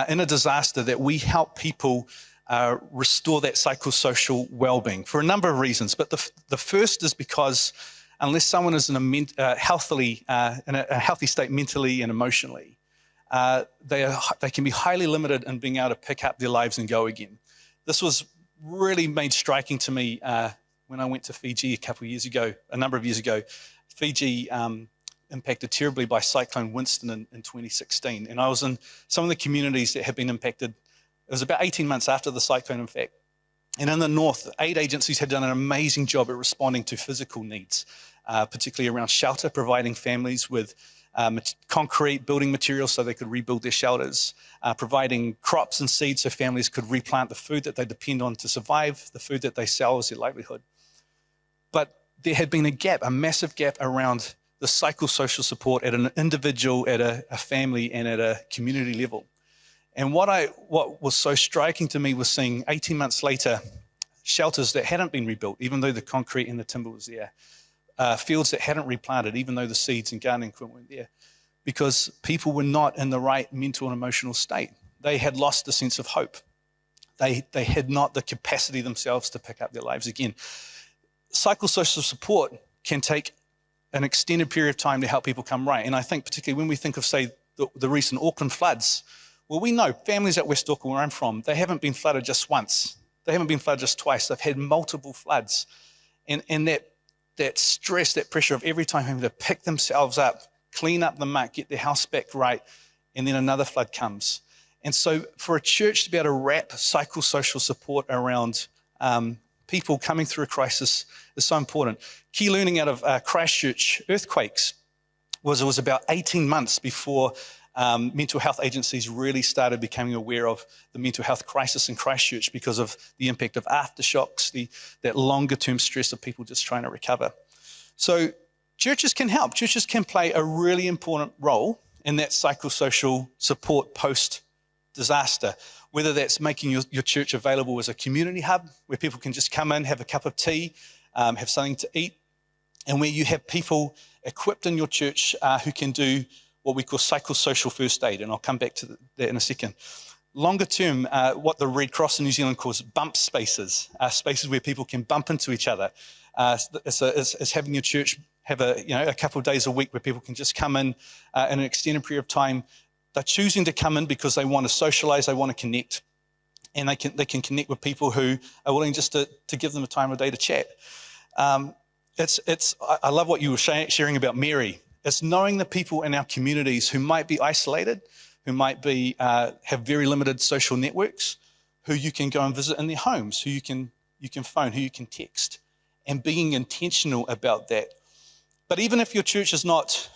in a disaster that we help people restore that psychosocial well-being for a number of reasons. But the first is because unless someone is in a healthy state mentally and emotionally, they can be highly limited in being able to pick up their lives and go again. This was really made striking to me when I went to Fiji a number of years ago. Fiji impacted terribly by Cyclone Winston in 2016. And I was in some of the communities that had been impacted. It was about 18 months after the cyclone, in fact. And in the north, aid agencies had done an amazing job at responding to physical needs, particularly around shelter, providing families with concrete building materials so they could rebuild their shelters, providing crops and seeds so families could replant the food that they depend on to survive, the food that they sell as their livelihood. But there had been a massive gap around the psychosocial support at an individual, at a family, and at a community level. And what was so striking to me was seeing 18 months later, shelters that hadn't been rebuilt, even though the concrete and the timber was there, fields that hadn't replanted, even though the seeds and gardening equipment weren't there, because people were not in the right mental and emotional state. They had lost the sense of hope. They had not the capacity themselves to pick up their lives again. Psychosocial support can take an extended period of time to help people come right. And I think particularly when we think of, say, the recent Auckland floods, well, we know families at West Auckland, where I'm from, they haven't been flooded just once. They haven't been flooded just twice. They've had multiple floods. And that stress, that pressure of every time having to pick themselves up, clean up the muck, get their house back right, and then another flood comes. And so for a church to be able to wrap psychosocial support around people coming through a crisis is so important. Key learning out of Christchurch earthquakes was it was about 18 months before mental health agencies really started becoming aware of the mental health crisis in Christchurch because of the impact of aftershocks, that longer term stress of people just trying to recover. So churches can help. Churches can play a really important role in that psychosocial support post-disaster, whether that's making your church available as a community hub where people can just come in, have a cup of tea, have something to eat, and where you have people equipped in your church who can do what we call psychosocial first aid, and I'll come back to that in a second. Longer term, what the Red Cross in New Zealand calls bump spaces, spaces where people can bump into each other. It's having your church have a couple of days a week where people can just come in an extended period of time. They're choosing to come in because they want to socialize, they want to connect, and they can connect with people who are willing just to give them a time of day to chat. I love what you were sharing about Mary. It's knowing the people in our communities who might be isolated, who might be have very limited social networks, who you can go and visit in their homes, who you can phone, who you can text, and being intentional about that. But even if your church is not,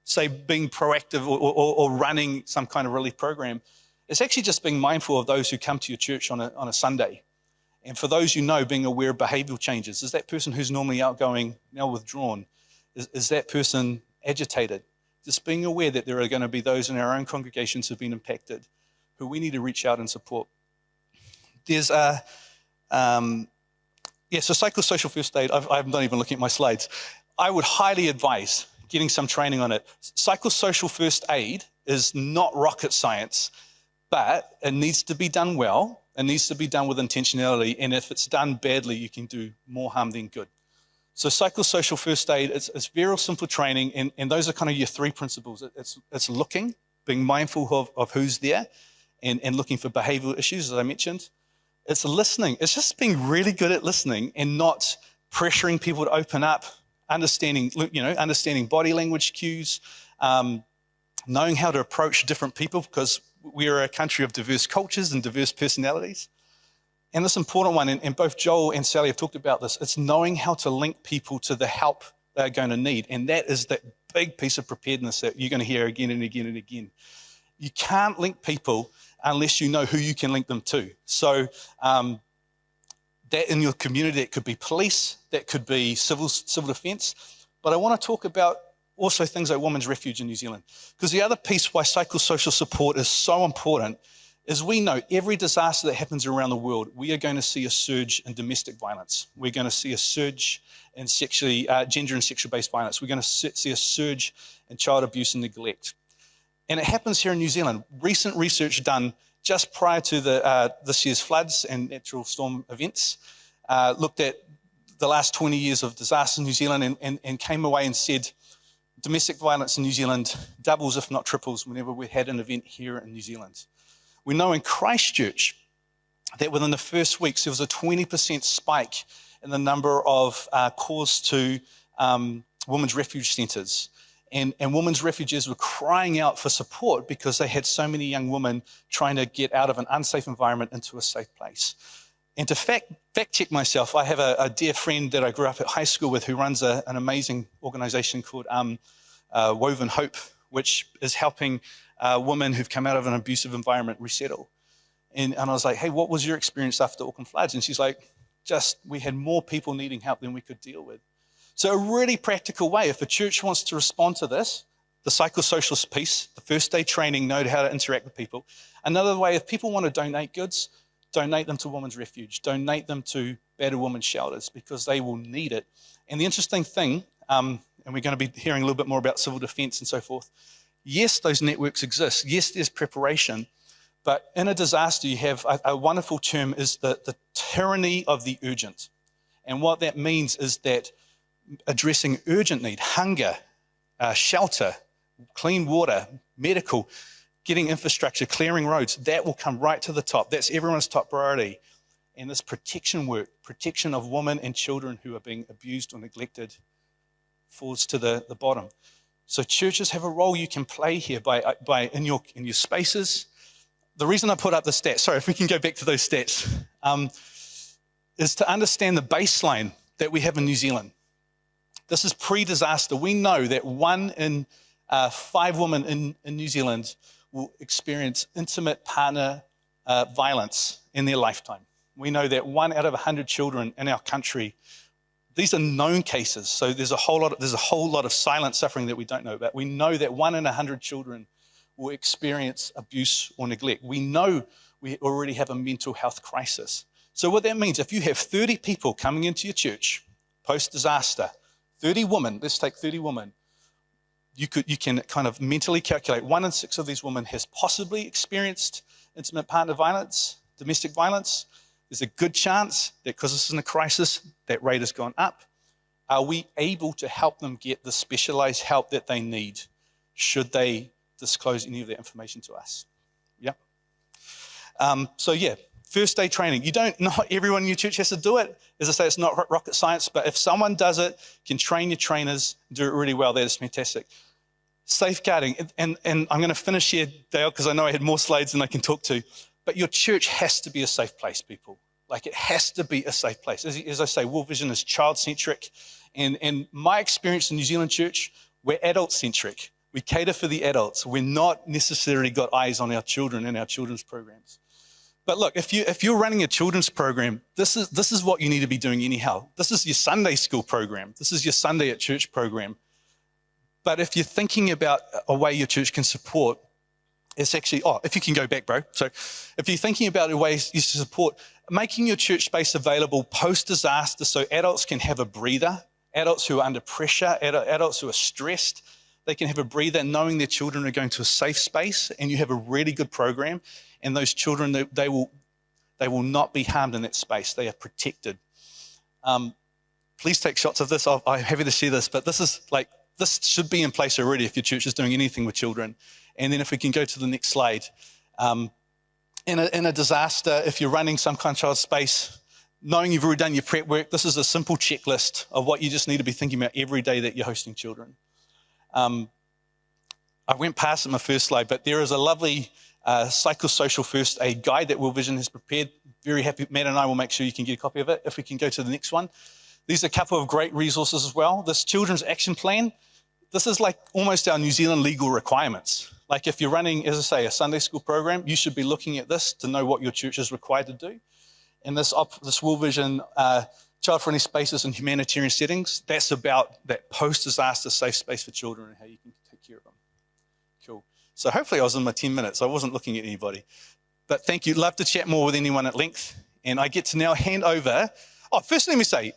say, being proactive or running some kind of relief program, it's actually just being mindful of those who come to your church on a Sunday. And for those being aware of behavioural changes. Is that person who's normally outgoing now withdrawn? Is that person agitated? Just being aware that there are going to be those in our own congregations who've been impacted, who we need to reach out and support. There's so psychosocial first aid, I'm not even looking at my slides. I would highly advise getting some training on it. Psychosocial first aid is not rocket science, but it needs to be done well. It needs to be done with intentionality. And if it's done badly, you can do more harm than good. So psychosocial first aid, it's very simple training, and those are kind of your three principles. It's looking, being mindful of who's there, and looking for behavioural issues, as I mentioned. It's listening. It's just being really good at listening and not pressuring people to open up, understanding body language cues, knowing how to approach different people, because we are a country of diverse cultures and diverse personalities. And this important one, and both Joel and Sally have talked about this, it's knowing how to link people to the help they're going to need. And that is that big piece of preparedness that you're going to hear again and again and again. You can't link people unless you know who you can link them to. So that in your community, it could be police, that could be civil defence. But I want to talk about also things like Women's Refuge in New Zealand. Because the other piece why psychosocial support is so important is we know every disaster that happens around the world, we are going to see a surge in domestic violence. We're going to see a surge in gender and sexual-based violence. We're going to see a surge in child abuse and neglect. And it happens here in New Zealand. Recent research done just prior to this year's floods and natural storm events looked at the last 20 years of disaster in New Zealand and came away and said, domestic violence in New Zealand doubles, if not triples, whenever we had an event here in New Zealand. We know in Christchurch that within the first weeks, there was a 20% spike in the number of calls to women's refuge centres. And women's refuges were crying out for support because they had so many young women trying to get out of an unsafe environment into a safe place. And to fact check myself, I have a dear friend that I grew up at high school with who runs an amazing organisation called Woven Hope, which is helping women who've come out of an abusive environment resettle. And I was like, hey, what was your experience after the Auckland floods? And she's like, we had more people needing help than we could deal with. So a really practical way, if a church wants to respond to this, the psychosocial piece, the first day training, know how to interact with people. Another way, if people want to donate goods, donate them to Women's Refuge, donate them to battered women's shelters because they will need it. And the interesting thing, and we're going to be hearing a little bit more about civil defence and so forth, yes, those networks exist. Yes, there's preparation. But in a disaster, you have a wonderful term is the tyranny of the urgent. And what that means is that addressing urgent need, hunger, shelter, clean water, medical, getting infrastructure, clearing roads, that will come right to the top. That's everyone's top priority. And this protection work, protection of women and children who are being abused or neglected, falls to the bottom. So churches have a role you can play here by in your spaces. The reason I put up the stats, sorry, if we can go back to those stats, is to understand the baseline that we have in New Zealand. This is pre-disaster. We know that 1 in 5 women in New Zealand will experience intimate partner violence in their lifetime. We know that 1 out of 100 children in our country, these are known cases. So there's a whole lot of silent suffering that we don't know about. We know that 1 in 100 children will experience abuse or neglect. We know we already have a mental health crisis. So what that means, if you have 30 people coming into your church post-disaster, 30 women, let's take 30 women, you can kind of mentally calculate 1 in 6 of these women has possibly experienced intimate partner violence, domestic violence. There's a good chance that because this is in a crisis, that rate has gone up. Are we able to help them get the specialized help that they need should they disclose any of that information to us? Yeah. First day training. Not everyone in your church has to do it. As I say, it's not rocket science, but if someone does it, can train your trainers, do it really well, that is fantastic. Safeguarding, and I'm going to finish here, Dale, because I know I had more slides than I can talk to, but your church has to be a safe place, people. Like, it has to be a safe place. As I say, World Vision is child-centric, and my experience in New Zealand church, we're adult-centric. We cater for the adults. We're not necessarily got eyes on our children and our children's programs. But look, if you're running a children's program, this is what you need to be doing anyhow. This is your Sunday school program. This is your Sunday at church program. But if you're thinking about a way your church can support, it's actually, if you can go back, bro. So if you're thinking about a way you support, making your church space available post-disaster so adults can have a breather, adults who are under pressure, adults who are stressed, they can have a breather knowing their children are going to a safe space and you have a really good program. And those children, they will not be harmed in that space. They are protected. Please take shots of this. I'm happy to share this, but this should be in place already if your church is doing anything with children. And then if we can go to the next slide. In a disaster, if you're running some kind of child space, knowing you've already done your prep work, this is a simple checklist of what you just need to be thinking about every day that you're hosting children. I went past it in my first slide, but there is a lovely psychosocial first aid guide that World Vision has prepared. Very happy. Matt and I will make sure you can get a copy of it. If we can go to the next one. These are a couple of great resources as well. This children's action plan, this is like almost our New Zealand legal requirements. Like if you're running, as I say, a Sunday school program, you should be looking at this to know what your church is required to do. And this World Vision child-friendly spaces and humanitarian settings, that's about that post-disaster safe space for children and how you can take care of them. Cool. So hopefully I was in my 10 minutes. I wasn't looking at anybody. But thank you. Love to chat more with anyone at length. And I get to now hand over. First let me say,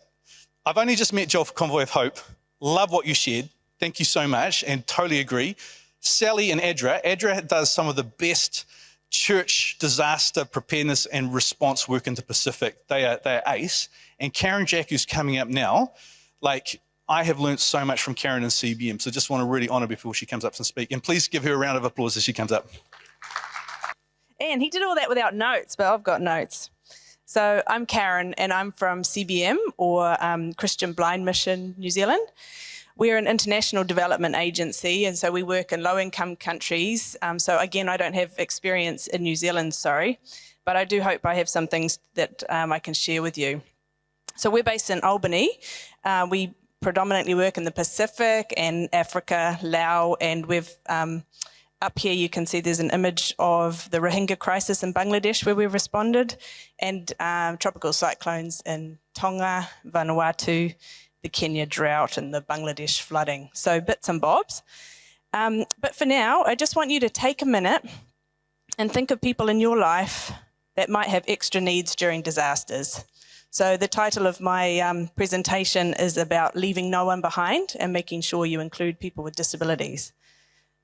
I've only just met Joel for Convoy of Hope. Love what you shared. Thank you so much and totally agree. Sally and ADRA does some of the best church disaster preparedness and response work in the Pacific. They are ace. And Karen Jack, who's coming up now, like, I have learned so much from Karen and CBM, so just want to really honour before she comes up and speak. And please give her a round of applause as she comes up. And he did all that without notes, but I've got notes. So I'm Karen, and I'm from CBM, or Christian Blind Mission New Zealand. We're an international development agency, and so we work in low-income countries. So again, I don't have experience in New Zealand, sorry, but I do hope I have some things that I can share with you. So we're based in Albany. We predominantly work in the Pacific and Africa, Leao, and we've up here you can see there's an image of the Rohingya crisis in Bangladesh where we've responded, and tropical cyclones in Tonga, Vanuatu, the Kenya drought and the Bangladesh flooding. So bits and bobs. But for now, I just want you to take a minute and think of people in your life that might have extra needs during disasters. So the title of my presentation is about leaving no one behind and making sure you include people with disabilities.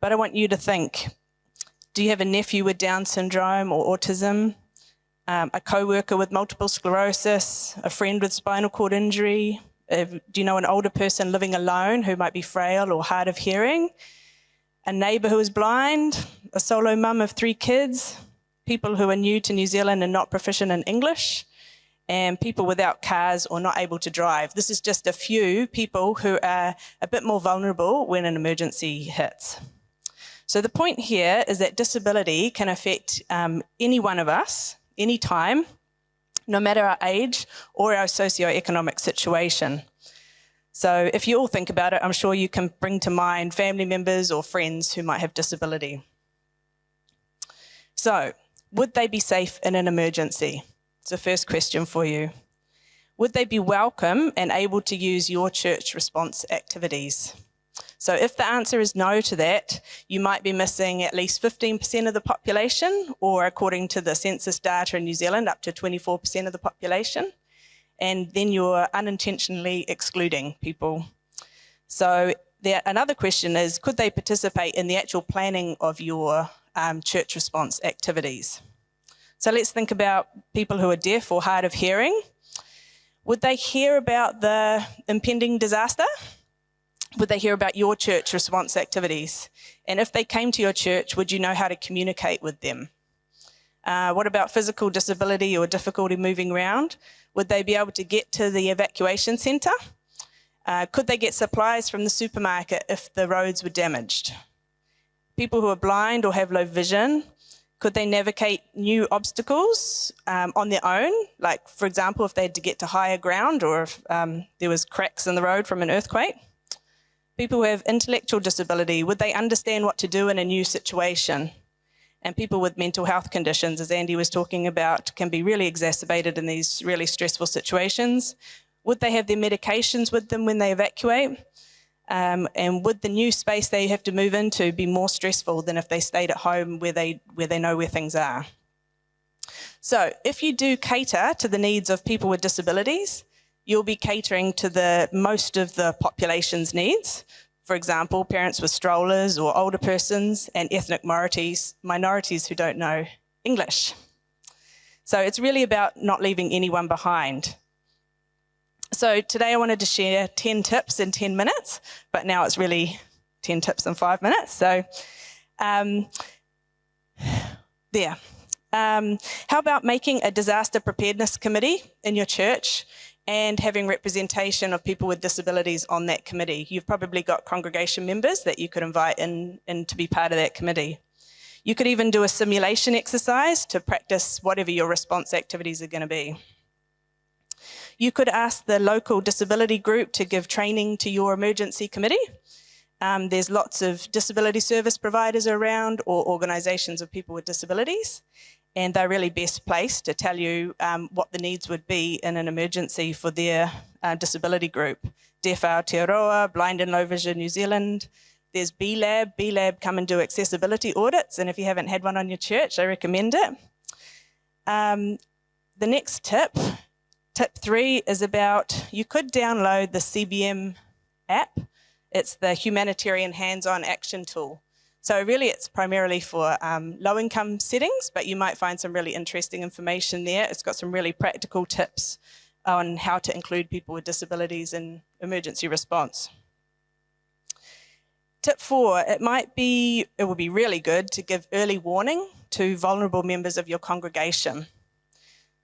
But I want you to think, do you have a nephew with Down syndrome or autism? A co-worker with multiple sclerosis? A friend with spinal cord injury? Do you know an older person living alone who might be frail or hard of hearing? A neighbour who is blind? A solo mum of 3 kids? People who are new to New Zealand and not proficient in English? And people without cars or not able to drive. This is just a few people who are a bit more vulnerable when an emergency hits. So the point here is that disability can affect any one of us, anytime, no matter our age or our socioeconomic situation. So if you all think about it, I'm sure you can bring to mind family members or friends who might have disability. So, would they be safe in an emergency? It's the first question for you. Would they be welcome and able to use your church response activities? So if the answer is no to that, you might be missing at least 15% of the population, or according to the census data in New Zealand, up to 24% of the population. And then you're unintentionally excluding people. So another question is, could they participate in the actual planning of your church response activities? So let's think about people who are deaf or hard of hearing. Would they hear about the impending disaster? Would they hear about your church response activities? And if they came to your church, would you know how to communicate with them? What about physical disability or difficulty moving around? Would they be able to get to the evacuation centre? Could they get supplies from the supermarket if the roads were damaged? People who are blind or have low vision, could they navigate new obstacles on their own? Like, for example, if they had to get to higher ground, or if there was cracks in the road from an earthquake? People who have intellectual disability, would they understand what to do in a new situation? And people with mental health conditions, as Andy was talking about, can be really exacerbated in these really stressful situations. Would they have their medications with them when they evacuate? And would the new space they have to move into be more stressful than if they stayed at home where they know where things are? So if you do cater to the needs of people with disabilities, you'll be catering to most of the population's needs. For example, parents with strollers or older persons, and ethnic minorities who don't know English. So it's really about not leaving anyone behind. So today I wanted to share 10 tips in 10 minutes, but now it's really 10 tips in 5 minutes. So how about making a disaster preparedness committee in your church and having representation of people with disabilities on that committee? You've probably got congregation members that you could invite in to be part of that committee. You could even do a simulation exercise to practice whatever your response activities are going to be. You could ask the local disability group to give training to your emergency committee. There's lots of disability service providers around, or organisations of people with disabilities, and they're really best placed to tell you what the needs would be in an emergency for their disability group. Deaf Aotearoa, Blind and Low Vision New Zealand. There's B-Lab. B-Lab come and do accessibility audits, and if you haven't had one on your church, I recommend it. The next tip 3, is about, you could download the CBM app. It's the Humanitarian Hands-On Action Tool. So really it's primarily for low-income settings, but you might find some really interesting information there. It's got some really practical tips on how to include people with disabilities in emergency response. Tip 4, it would be really good to give early warning to vulnerable members of your congregation.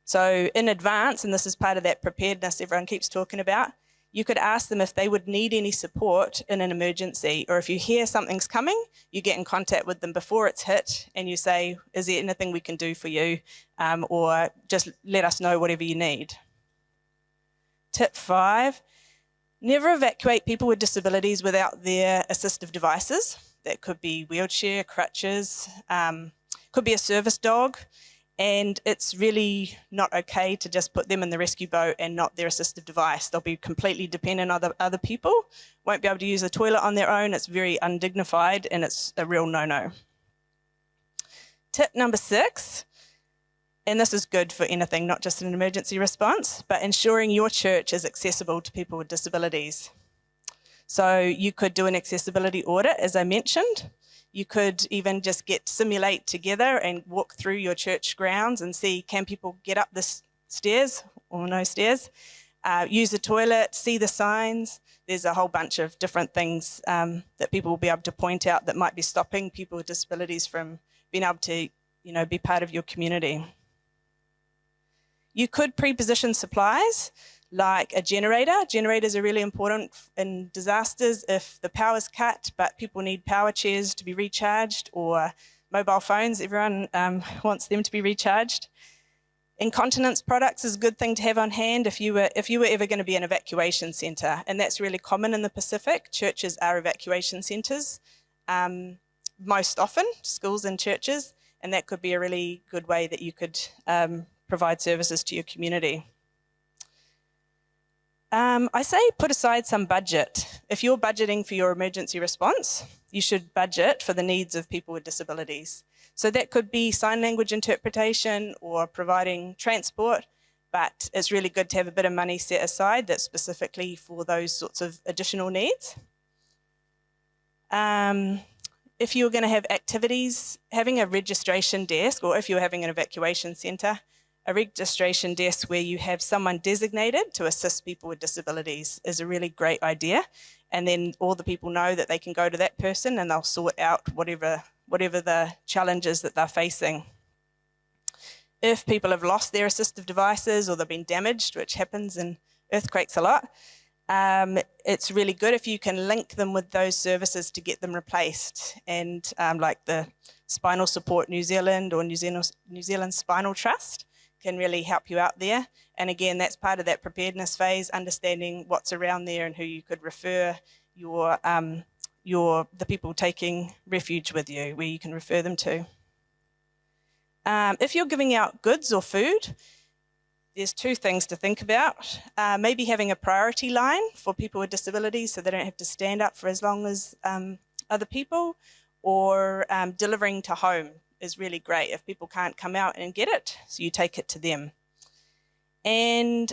So in advance, and this is part of that preparedness everyone keeps talking about, you could ask them if they would need any support in an emergency, or if you hear something's coming, you get in contact with them before it's hit and you say, is there anything we can do for you? Or just let us know whatever you need. Tip 5, never evacuate people with disabilities without their assistive devices. That could be wheelchair, crutches, could be a service dog. And it's really not okay to just put them in the rescue boat and not their assistive device. They'll be completely dependent on other people, won't be able to use the toilet on their own. It's very undignified and it's a real no-no. Tip number 6, and this is good for anything, not just an emergency response, but ensuring your church is accessible to people with disabilities. So you could do an accessibility audit, as I mentioned. You could even just simulate together and walk through your church grounds and see, can people get up the stairs or no stairs, use the toilet, see the signs. There's a whole bunch of different things that people will be able to point out that might be stopping people with disabilities from being able to, be part of your community. You could pre-position supplies like a generator. Generators are really important in disasters if the power's cut, but people need power chairs to be recharged, or mobile phones. Everyone wants them to be recharged. Incontinence products is a good thing to have on hand if you were ever going to be an evacuation centre, and that's really common in the Pacific. Churches are evacuation centres most often, schools and churches, and that could be a really good way that you could provide services to your community. I say put aside some budget. If you're budgeting for your emergency response, you should budget for the needs of people with disabilities. So that could be sign language interpretation or providing transport, but it's really good to have a bit of money set aside that's specifically for those sorts of additional needs. If you're going to have activities, having a registration desk, or if you're having an evacuation centre, a registration desk where you have someone designated to assist people with disabilities is a really great idea. And then all the people know that they can go to that person and they'll sort out whatever the challenges that they're facing. If people have lost their assistive devices or they've been damaged, which happens in earthquakes a lot, it's really good if you can link them with those services to get them replaced. And like the Spinal Support New Zealand or New Zealand Spinal Trust can really help you out there. And again, that's part of that preparedness phase, understanding what's around there and who you could refer the people taking refuge with you, where you can refer them to. If you're giving out goods or food, there's 2 things to think about. Maybe having a priority line for people with disabilities so they don't have to stand up for as long as other people, or delivering to home is really great if people can't come out and get it, so you take it to them. And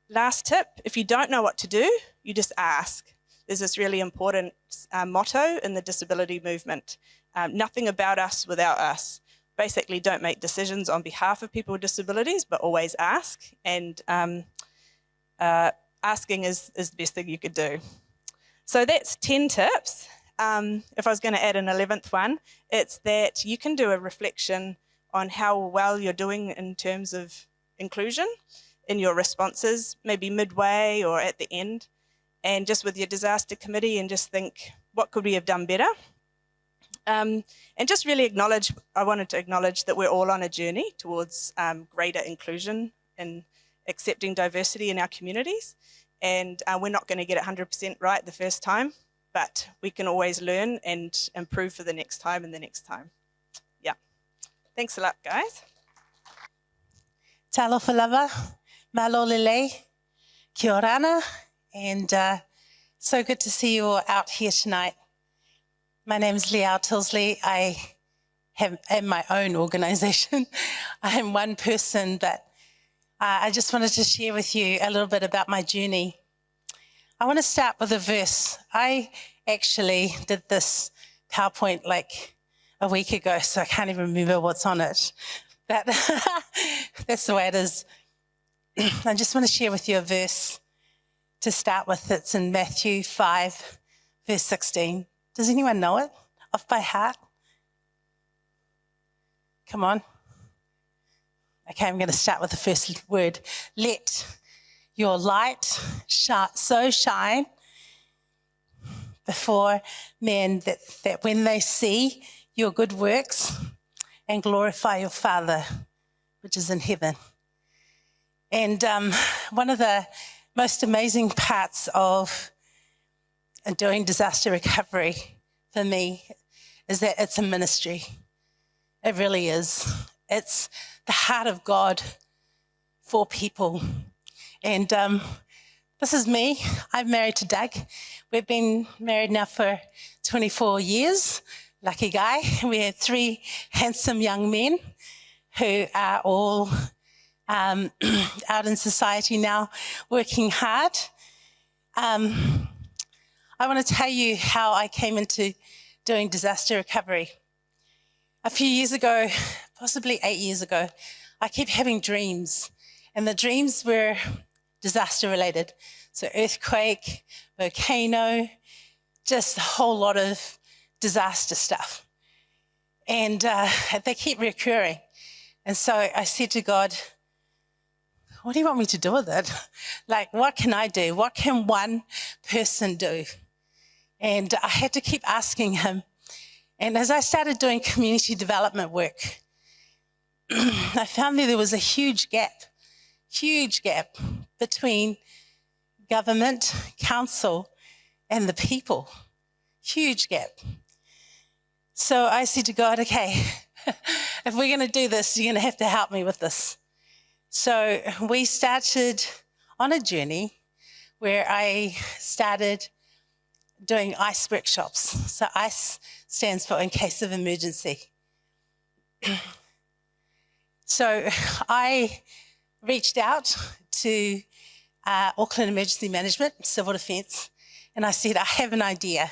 last tip, if you don't know what to do, you just ask. There's this really important motto in the disability movement, nothing about us without us. Basically, don't make decisions on behalf of people with disabilities, but always ask. And asking is the best thing you could do. So that's 10 tips. If I was going to add an 11th one, it's that you can do a reflection on how well you're doing in terms of inclusion in your responses, maybe midway or at the end, and just with your disaster committee, and just think, what could we have done better? And just really I wanted to acknowledge that we're all on a journey towards greater inclusion and accepting diversity in our communities. And we're not going to get it 100% right the first time, but we can always learn and improve for the next time and the next time. Yeah. Thanks a lot, guys. Talofa lava, malolele, kia orana, and so good to see you all out here tonight. My name is Leao Tildsley. I am my own organisation. I am one person, but I just wanted to share with you a little bit about my journey. I want to start with a verse. I actually did this PowerPoint like a week ago, so I can't even remember what's on it. But that's the way it is. I just want to share with you a verse to start with. It's in Matthew 5, verse 16. Does anyone know it off by heart? Come on. Okay, I'm going to start with the first word. Let your light so shine before men that when they see your good works and glorify your Father, which is in heaven. And one of the most amazing parts of doing disaster recovery for me is that it's a ministry. It really is. It's the heart of God for people. And this is me. I'm married to Doug. We've been married now for 24 years. Lucky guy. We have 3 handsome young men who are all out in society now working hard. I want to tell you how I came into doing disaster recovery. A few years ago, possibly 8 years ago, I kept having dreams, and the dreams were disaster related. So earthquake, volcano, just a whole lot of disaster stuff. And they keep recurring. And so I said to God, what do you want me to do with it? Like, what can I do? What can one person do? And I had to keep asking him. And as I started doing community development work, I found that there was a huge gap between government, council, and the people. Huge gap. So I said to God, okay, if we're going to do this, you're going to have to help me with this. So we started on a journey where I started doing ICE workshops. So ICE stands for in case of emergency. So I reached out to Auckland Emergency Management, Civil Defence, and I said, I have an idea.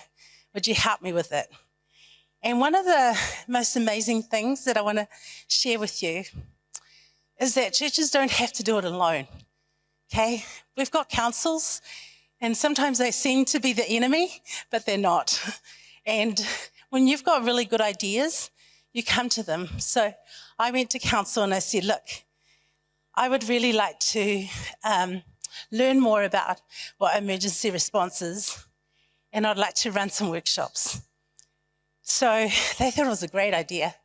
Would you help me with it? And one of the most amazing things that I want to share with you is that churches don't have to do it alone, okay? We've got councils, and sometimes they seem to be the enemy, but they're not. And when you've got really good ideas, you come to them. So I went to council and I said, look, I would really like to learn more about what emergency response is, and I'd like to run some workshops. So they thought it was a great idea.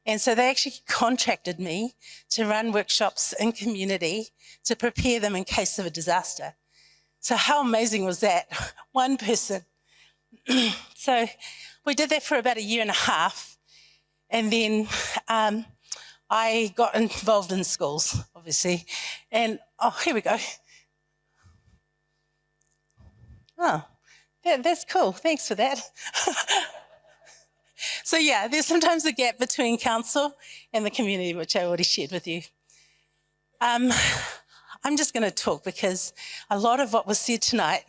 And so they actually contracted me to run workshops in community to prepare them in case of a disaster. So how amazing was that? One person. So we did that for about 1.5 years. And then I got involved in schools, obviously. And, oh, here we go. Oh, that's cool. Thanks for that. So yeah, there's sometimes a gap between council and the community, which I already shared with you. I'm just going to talk because a lot of what was said tonight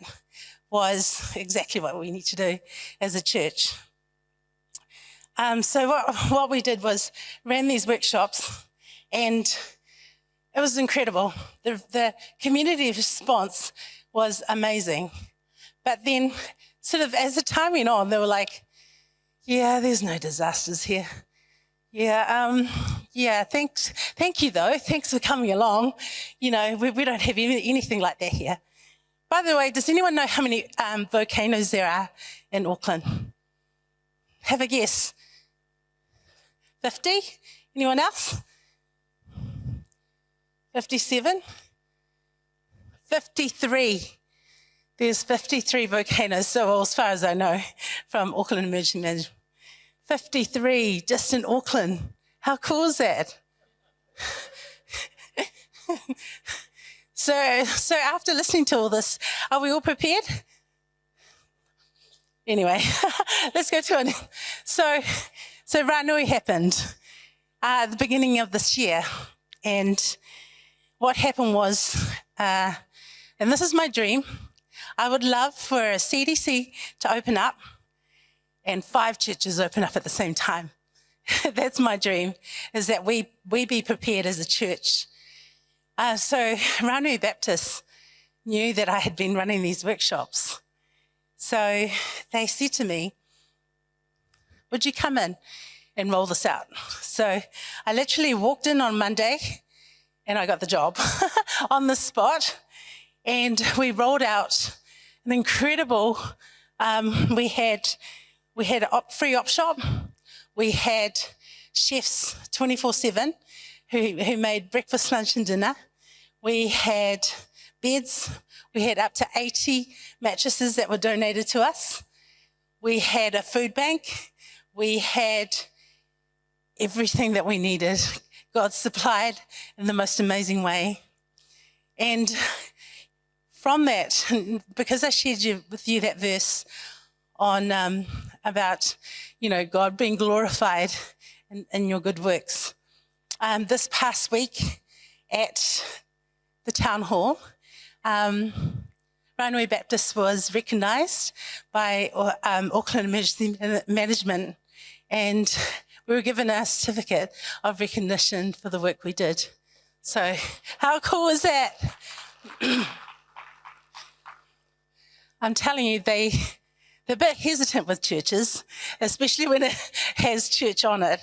was exactly what we need to do as a church. So what we did was ran these workshops, and it was incredible. The community response was amazing. But then sort of as the time went on, they were like, yeah, there's no disasters here. Yeah, thank you though. Thanks for coming along. You know, we don't have anything like that here. By the way, does anyone know how many volcanoes there are in Auckland? Have a guess. 50? Anyone else? 57? 53. There's 53 volcanoes, so as far as I know, from Auckland Emergency Management. 53 just in Auckland. How cool is that? So after listening to all this, are we all prepared? Anyway, let's go to it. So Ranui happened at the beginning of this year. And what happened was, and this is my dream, I would love for a CDC to open up and 5 churches open up at the same time. That's my dream, is that we be prepared as a church. So Ranui Baptists knew that I had been running these workshops. So they said to me, would you come in and roll this out? So I literally walked in on Monday and I got the job on the spot. And we rolled out an incredible, we had a free op shop. We had chefs 24/7 who made breakfast, lunch and dinner. We had beds. We had up to 80 mattresses that were donated to us. We had a food bank. We had everything that we needed. God supplied in the most amazing way. And from that, because I shared with you that verse on about, God being glorified in your good works. This past week at the town hall, Ranui Baptist was recognised by Auckland Emergency Management, and we were given a certificate of recognition for the work we did. So how cool is that? I'm telling you, they're a bit hesitant with churches, especially when it has church on it.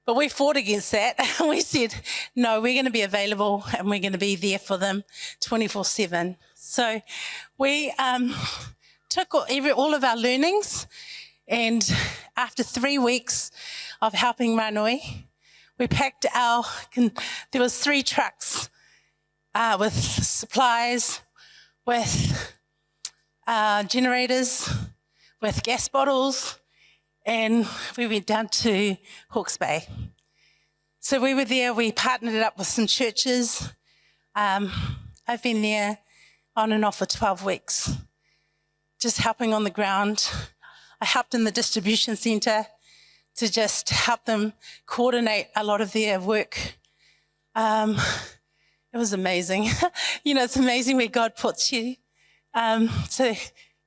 But we fought against that, and we said, no, we're going to be available and we're going to be there for them 24/7. So we took all of our learnings, and after 3 weeks of helping Ranui, we packed there was 3 trucks with supplies, with generators, with gas bottles, and we went down to Hawke's Bay. So we were there, we partnered it up with some churches. I've been there on and off for 12 weeks, just helping on the ground. I helped in the distribution centre to just help them coordinate a lot of their work. It was amazing. It's amazing where God puts you. So,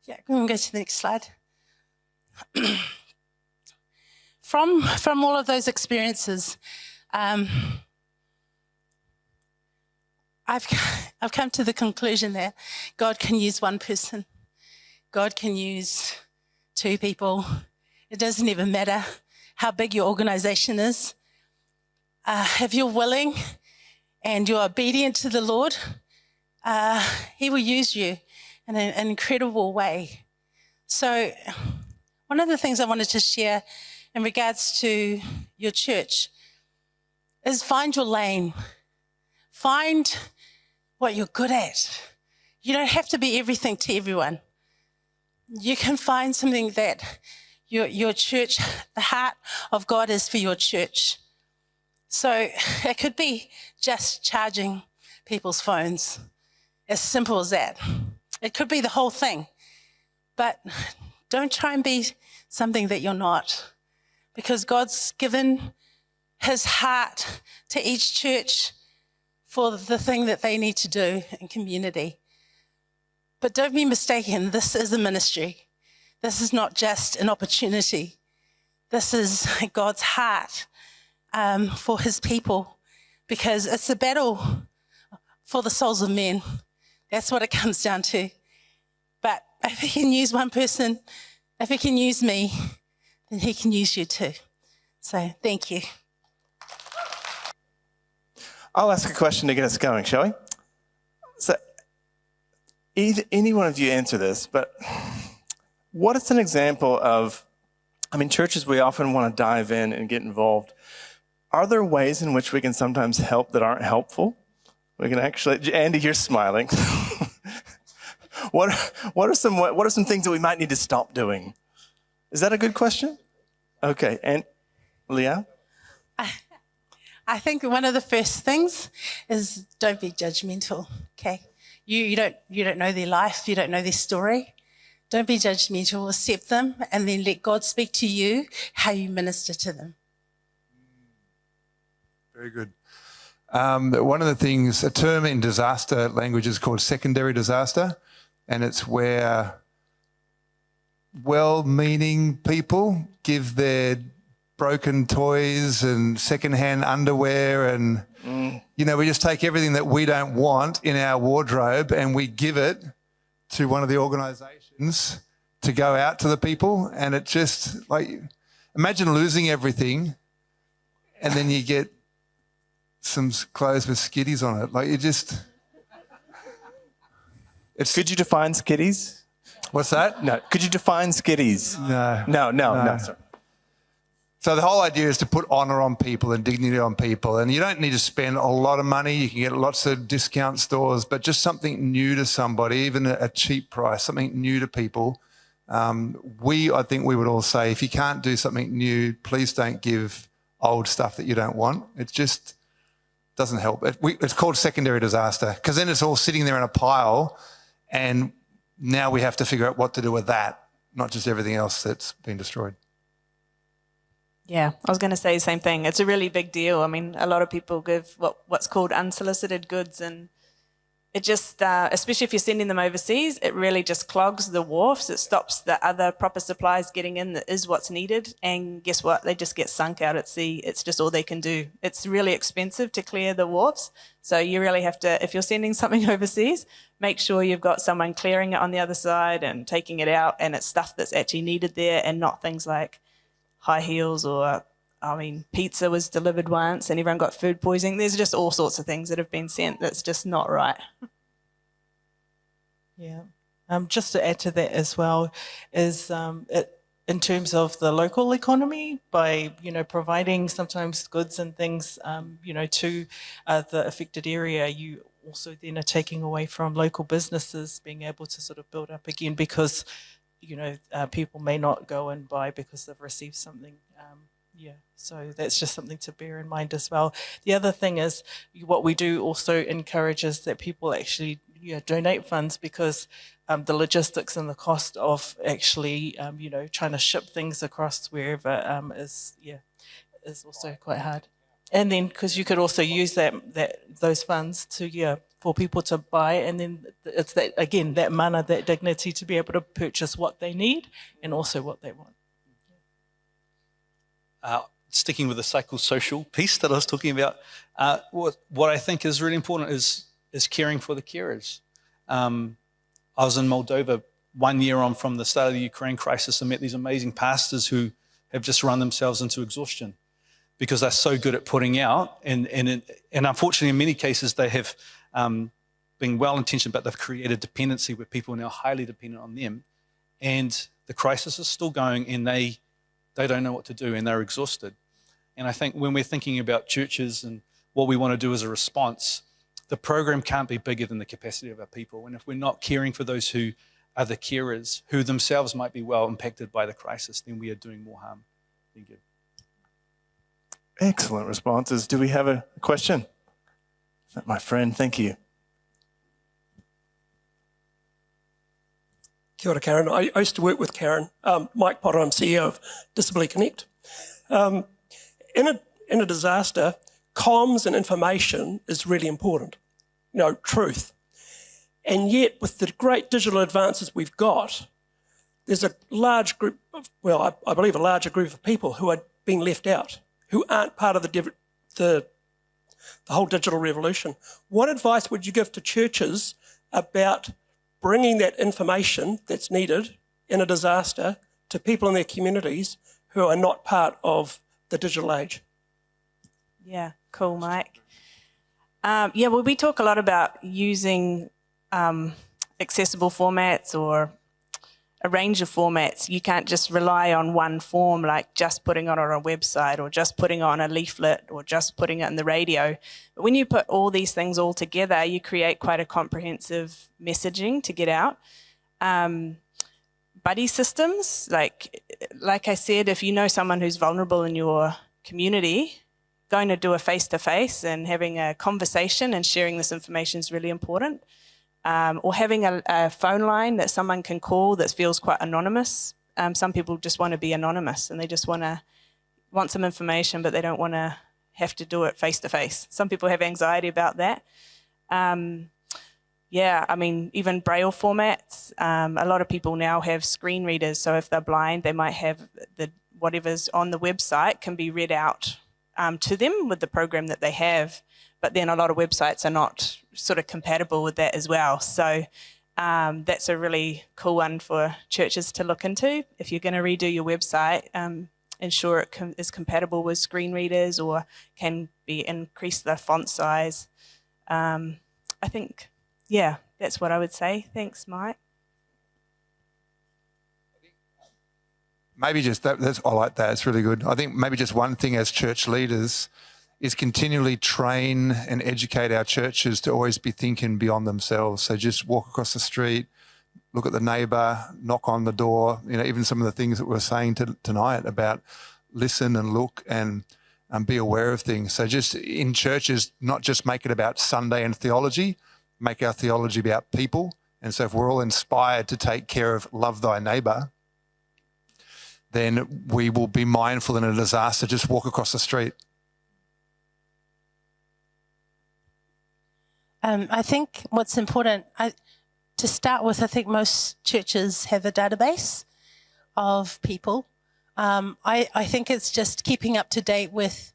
yeah, we can go to the next slide. From all of those experiences, I've come to the conclusion that God can use one person. God can use 2 people. It doesn't even matter how big your organization is. If you're willing and you're obedient to the Lord, He will use you in an incredible way. So one of the things I wanted to share in regards to your church is find your lane. Find what you're good at. You don't have to be everything to everyone. You can find something that your church, the heart of God is for your church. So it could be just charging people's phones, as simple as that. It could be the whole thing. But don't try and be something that you're not, because God's given His heart to each church for the thing that they need to do in community. But don't be mistaken, this is a ministry. This is not just an opportunity. This is God's heart for His people, because it's a battle for the souls of men. That's what it comes down to. But if He can use one person, if He can use me, then He can use you too. So thank you. I'll ask a question to get us going, shall we? So any one of you answer this, but what is an example of, churches, we often want to dive in and get involved. Are there ways in which we can sometimes help that aren't helpful? We can actually, Andy, you're smiling. What are some things that we might need to stop doing? Is that a good question? Okay, and Leao? I think one of the first things is don't be judgmental, okay? You don't know their life, you don't know their story. Don't be judgmental, accept them, and then let God speak to you how you minister to them. Very good. One of the things, a term in disaster language is called secondary disaster, and it's where well-meaning people give their broken toys and secondhand underwear and, we just take everything that we don't want in our wardrobe and we give it to one of the organisations to go out to the people. And it just, imagine losing everything and then you get some clothes with skitties on it. Could you define skitties? What's that? No. Could you define skitties? No. No. Sorry. So the whole idea is to put honour on people and dignity on people. And you don't need to spend a lot of money. You can get lots of discount stores, but just something new to somebody, even a cheap price, something new to people. I think we would all say, if you can't do something new, please don't give old stuff that you don't want. It just doesn't help. It's called secondary disaster, because then it's all sitting there in a pile and now we have to figure out what to do with that, not just everything else that's been destroyed. Yeah, I was going to say the same thing. It's a really big deal. I mean, a lot of people give what's called unsolicited goods, and it just, especially if you're sending them overseas, it really just clogs the wharfs. It stops the other proper supplies getting in that is what's needed. And guess what? They just get sunk out at sea. It's just all they can do. It's really expensive to clear the wharfs. So you really have to, if you're sending something overseas, make sure you've got someone clearing it on the other side and taking it out, and it's stuff that's actually needed there and not things like high heels or, pizza was delivered once and everyone got food poisoning. There's just all sorts of things that have been sent that's just not right. Yeah. Just to add to that as well is in terms of the local economy, by, providing sometimes goods and things, to the affected area, you also then are taking away from local businesses being able to sort of build up again, because people may not go and buy because they've received something. So that's just something to bear in mind as well. The other thing is, what we do also encourage is that people actually donate funds, because the logistics and the cost of actually trying to ship things across wherever is also quite hard. And then because you could also use those funds to for people to buy, and then it's that, again, that mana, that dignity to be able to purchase what they need and also what they want. Sticking with the psychosocial piece that I was talking about, what I think is really important is caring for the carers. I was in Moldova 1 year on from the start of the Ukraine crisis and met these amazing pastors who have just run themselves into exhaustion because they're so good at putting out. And unfortunately, in many cases, they have been well-intentioned, but they've created dependency where people are now highly dependent on them. And the crisis is still going, and they don't know what to do, and they're exhausted. And I think when we're thinking about churches and what we want to do as a response, the program can't be bigger than the capacity of our people. And if we're not caring for those who are the carers, who themselves might be well impacted by the crisis, then we are doing more harm than good. Excellent responses. Do we have a question? Is that my friend? Thank you. Kia ora, Karen. I used to work with Karen. Mike Potter, I'm CEO of Disability Connect. In a disaster, comms and information is really important, truth. And yet, with the great digital advances we've got, there's a large group of, I believe a larger group of people who are being left out, who aren't part of the whole digital revolution. What advice would you give to churches about bringing that information that's needed in a disaster to people in their communities who are not part of the digital age? Yeah, cool, Mike. Well, we talk a lot about using accessible formats or a range of formats. You can't just rely on one form, like just putting it on a website or just putting it on a leaflet or just putting it in the radio. But when you put all these things all together, you create quite a comprehensive messaging to get out. Buddy systems, like I said, if you know someone who's vulnerable in your community, going to do a face-to-face and having a conversation and sharing this information is really important. Or having a phone line that someone can call that feels quite anonymous. Some people just want to be anonymous and they just want some information, but they don't want to have to do it face-to-face. Some people have anxiety about that. Even Braille formats. A lot of people now have screen readers, so if they're blind, they might have whatever's on the website can be read out to them with the program that they have. But then a lot of websites are not sort of compatible with that as well. So that's a really cool one for churches to look into. If you're going to redo your website, ensure it is compatible with screen readers or can be increase the font size. I think, yeah, that's what I would say. Thanks, Mike. Maybe just I like that. It's really good. I think maybe just one thing as church leaders is continually train and educate our churches to always be thinking beyond themselves. So just walk across the street, look at the neighbour, knock on the door, even some of the things that we're saying tonight about listen and look and be aware of things. So just in churches, not just make it about Sunday and theology, make our theology about people. And so if we're all inspired to take care of love thy neighbour, then we will be mindful in a disaster, just walk across the street. I think what's important, to start with, I think most churches have a database of people. I think it's just keeping up to date with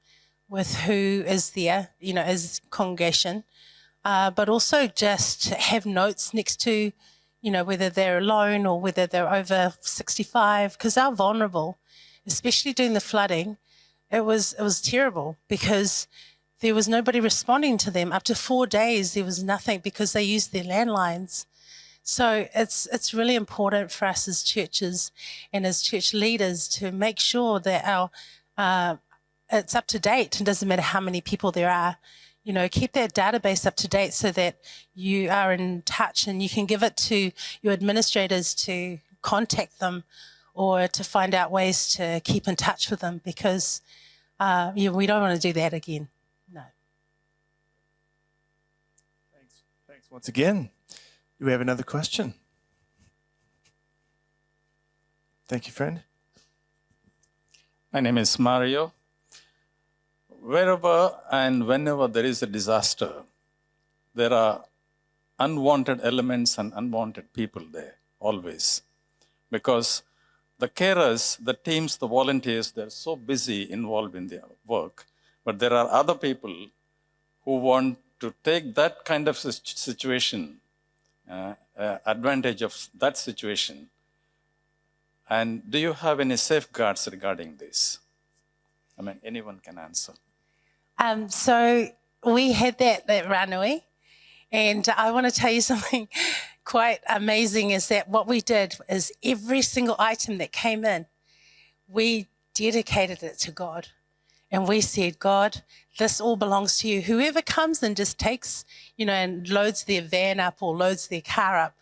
who is there, as congregation, but also just have notes next to, whether they're alone or whether they're over 65, because they're vulnerable, especially during the flooding. It was terrible because there was nobody responding to them. Up to 4 days, there was nothing because they used their landlines. So it's really important for us as churches and as church leaders to make sure that our it's up to date. It doesn't matter how many people there are. Keep that database up to date so that you are in touch and you can give it to your administrators to contact them or to find out ways to keep in touch with them, because we don't want to do that again. No. Thanks once again. Do we have another question? Thank you, friend. My name is Mario. Wherever and whenever there is a disaster, there are unwanted elements and unwanted people there, always. Because the carers, the teams, the volunteers, they're so busy involved in their work. But there are other people who want to take that kind of situation, advantage of that situation. And do you have any safeguards regarding this? Anyone can answer. So we had that Ranui, and I want to tell you something quite amazing is that what we did is every single item that came in, we dedicated it to God. And we said, God, this all belongs to you. Whoever comes and just takes, and loads their van up or loads their car up,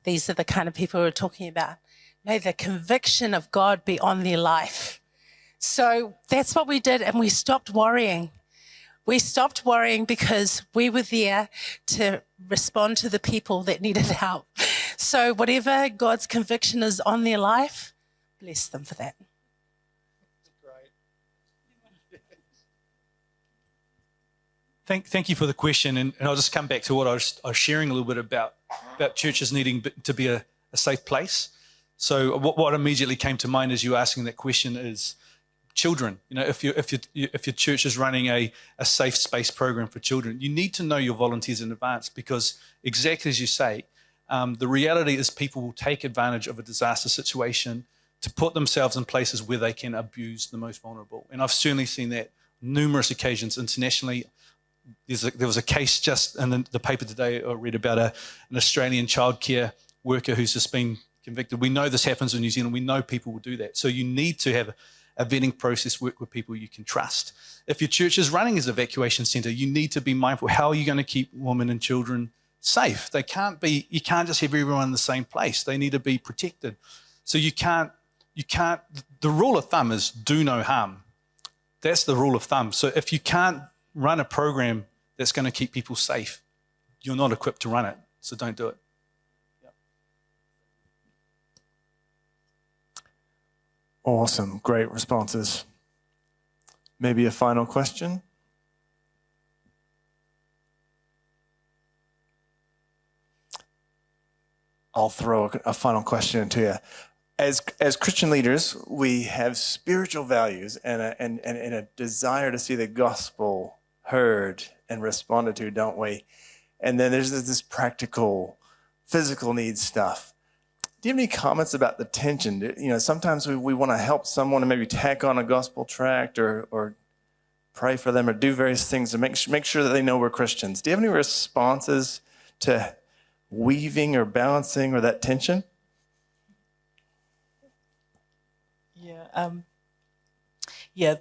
these are the kind of people we're talking about. May the conviction of God be on their life. So that's what we did, and we stopped worrying. We stopped worrying because we were there to respond to the people that needed help. So whatever God's conviction is on their life, bless them for that. Thank you for the question, and I'll just come back to what I was sharing a little bit about churches needing to be a safe place. So what immediately came to mind as you were asking that question is children. If your church is running a safe space program for children, you need to know your volunteers in advance, because exactly as you say, the reality is people will take advantage of a disaster situation to put themselves in places where they can abuse the most vulnerable. And I've certainly seen that numerous occasions internationally. There was a case just in the paper today I read about an Australian childcare worker who's just been convicted. We know this happens in New Zealand. We know people will do that. So you need to have a vetting process, work with people you can trust. If your church is running as an evacuation centre, you need to be mindful. How are you going to keep women and children safe? You can't just have everyone in the same place. They need to be protected. So you can't, the rule of thumb is do no harm. That's the rule of thumb. So if you can't run a program that's going to keep people safe, you're not equipped to run it. So don't do it. Awesome. Great responses. Maybe a final question? I'll throw a final question to you. as Christian leaders, we have spiritual values and a desire to see the gospel heard and responded to, don't we? And then there's this practical, physical needs stuff. Do you have any comments about the tension? You know, sometimes we want to help someone and maybe tack on a gospel tract or pray for them or do various things to make sure that they know we're Christians. Do you have any responses to weaving or balancing or that tension? Yeah,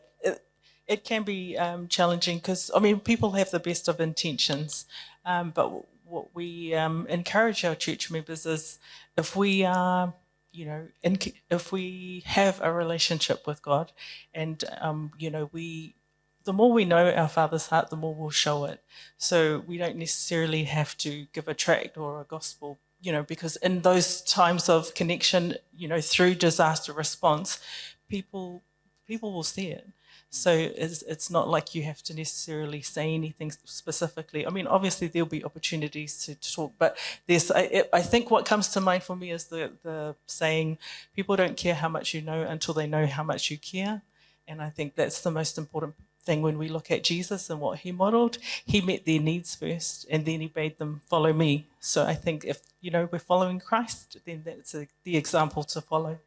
it can be challenging because, I mean, people have the best of intentions, but what we encourage our church members is if we are, if we have a relationship with God and, the more we know our Father's heart, the more we'll show it. So we don't necessarily have to give a tract or a gospel, because in those times of connection, through disaster response, people will see it. So it's not like you have to necessarily say anything specifically. I mean, obviously there'll be opportunities to talk, but I think what comes to mind for me is the saying, people don't care how much you know until they know how much you care. And I think that's the most important thing when we look at Jesus and what he modeled. He met their needs first and then he bade them follow me. So I think if, we're following Christ, then that's the example to follow.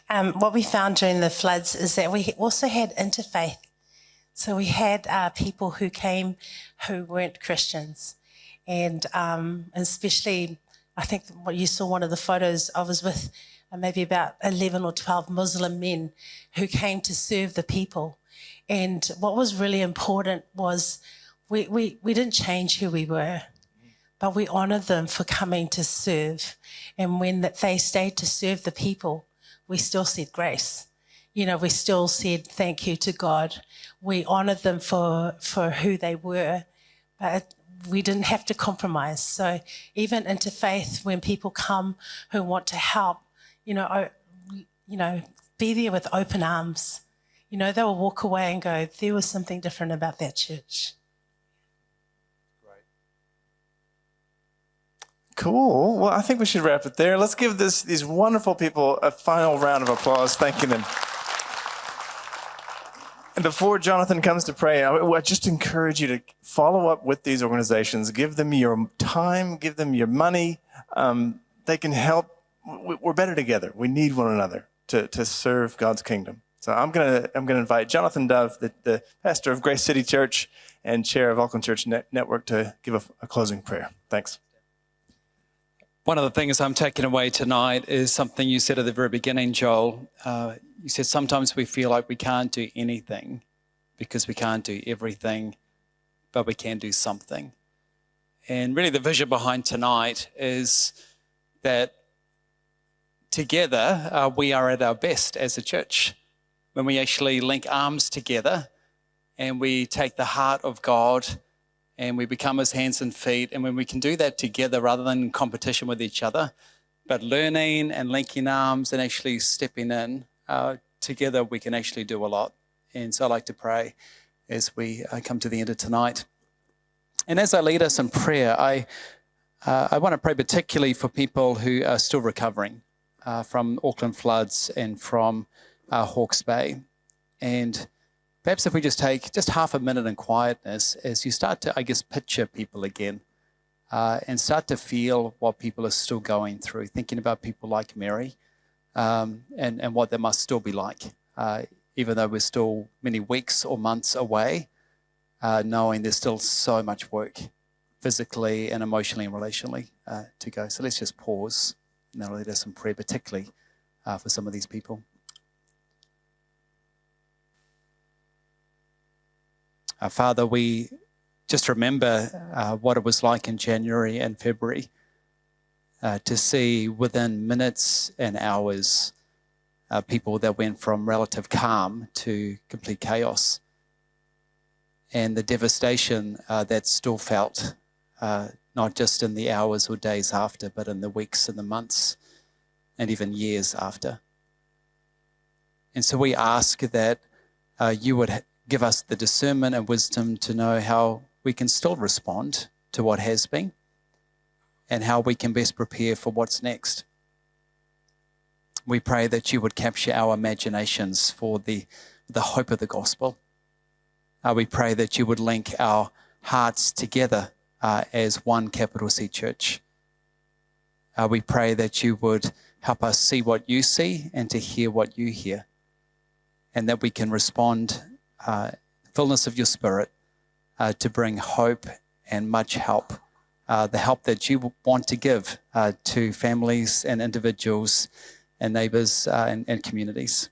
What we found during the floods is that we also had interfaith. So we had people who came who weren't Christians. And especially, I think what you saw one of the photos, I was with maybe about 11 or 12 Muslim men who came to serve the people. And what was really important was we didn't change who we were, but we honored them for coming to serve. And when they stayed to serve the people, we still said grace. We still said thank you to God. We honored them for who they were, but we didn't have to compromise. So even interfaith, when people come who want to help, be there with open arms. They will walk away and go, there was something different about that church. Cool. Well, I think we should wrap it there. Let's give these wonderful people a final round of applause, thanking them. And before Jonathan comes to pray, I just encourage you to follow up with these organizations. Give them your time, give them your money. They can help. We're better together. We need one another to serve God's kingdom. So I'm gonna invite Jonathan Dove, the pastor of Grace City Church and chair of Auckland Church Network, to give a closing prayer. Thanks. One of the things I'm taking away tonight is something you said at the very beginning, Joel. You said sometimes we feel like we can't do anything because we can't do everything, but we can do something. And really the vision behind tonight is that together we are at our best as a church. When we actually link arms together and we take the heart of God and we become his hands and feet. And when we can do that together rather than in competition with each other, but learning and linking arms and actually stepping in, together we can actually do a lot. And so I'd like to pray as we come to the end of tonight. And as I lead us in prayer, I want to pray particularly for people who are still recovering from Auckland floods and from Hawke's Bay. And perhaps if we just take just half a minute in quietness as you start to, picture people again and start to feel what people are still going through, thinking about people like Mary and what they must still be like, even though we're still many weeks or months away, knowing there's still so much work physically and emotionally and relationally to go. So let's just pause and that'll lead us in prayer, particularly for some of these people. Father, we just remember what it was like in January and February to see within minutes and hours people that went from relative calm to complete chaos. And the devastation that's still felt, not just in the hours or days after, but in the weeks and the months and even years after. And so we ask that you would give us the discernment and wisdom to know how we can still respond to what has been and how we can best prepare for what's next. We pray that you would capture our imaginations for the hope of the gospel. We pray that you would link our hearts together as one capital C church. We pray that you would help us see what you see and to hear what you hear, and that we can respond fullness of your spirit to bring hope and much help, the help that you want to give to families and individuals and neighbours and communities.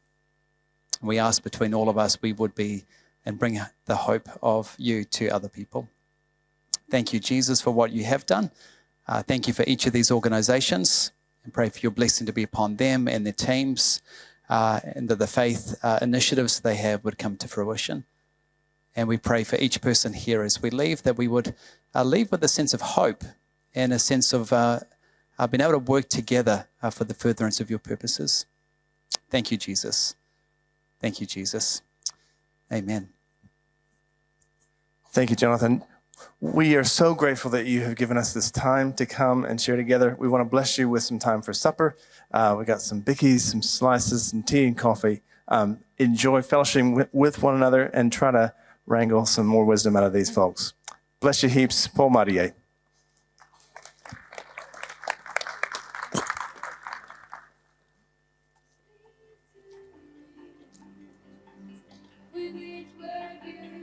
We ask between all of us we would be and bring the hope of you to other people. Thank you, Jesus, for what you have done. Thank you for each of these organisations, and pray for your blessing to be upon them and their teams, and that the faith initiatives they have would come to fruition. And we pray for each person here as we leave, that we would leave with a sense of hope and a sense of being able to work together for the furtherance of your purposes. Thank you, Jesus. Thank you, Jesus. Amen. Thank you, Jonathan. We are so grateful that you have given us this time to come and share together. We want to bless you with some time for supper. We got some bickies, some slices, some tea and coffee. Enjoy fellowshipping with one another and try to wrangle some more wisdom out of these folks. Bless you heaps. Paul Marie. We reach where you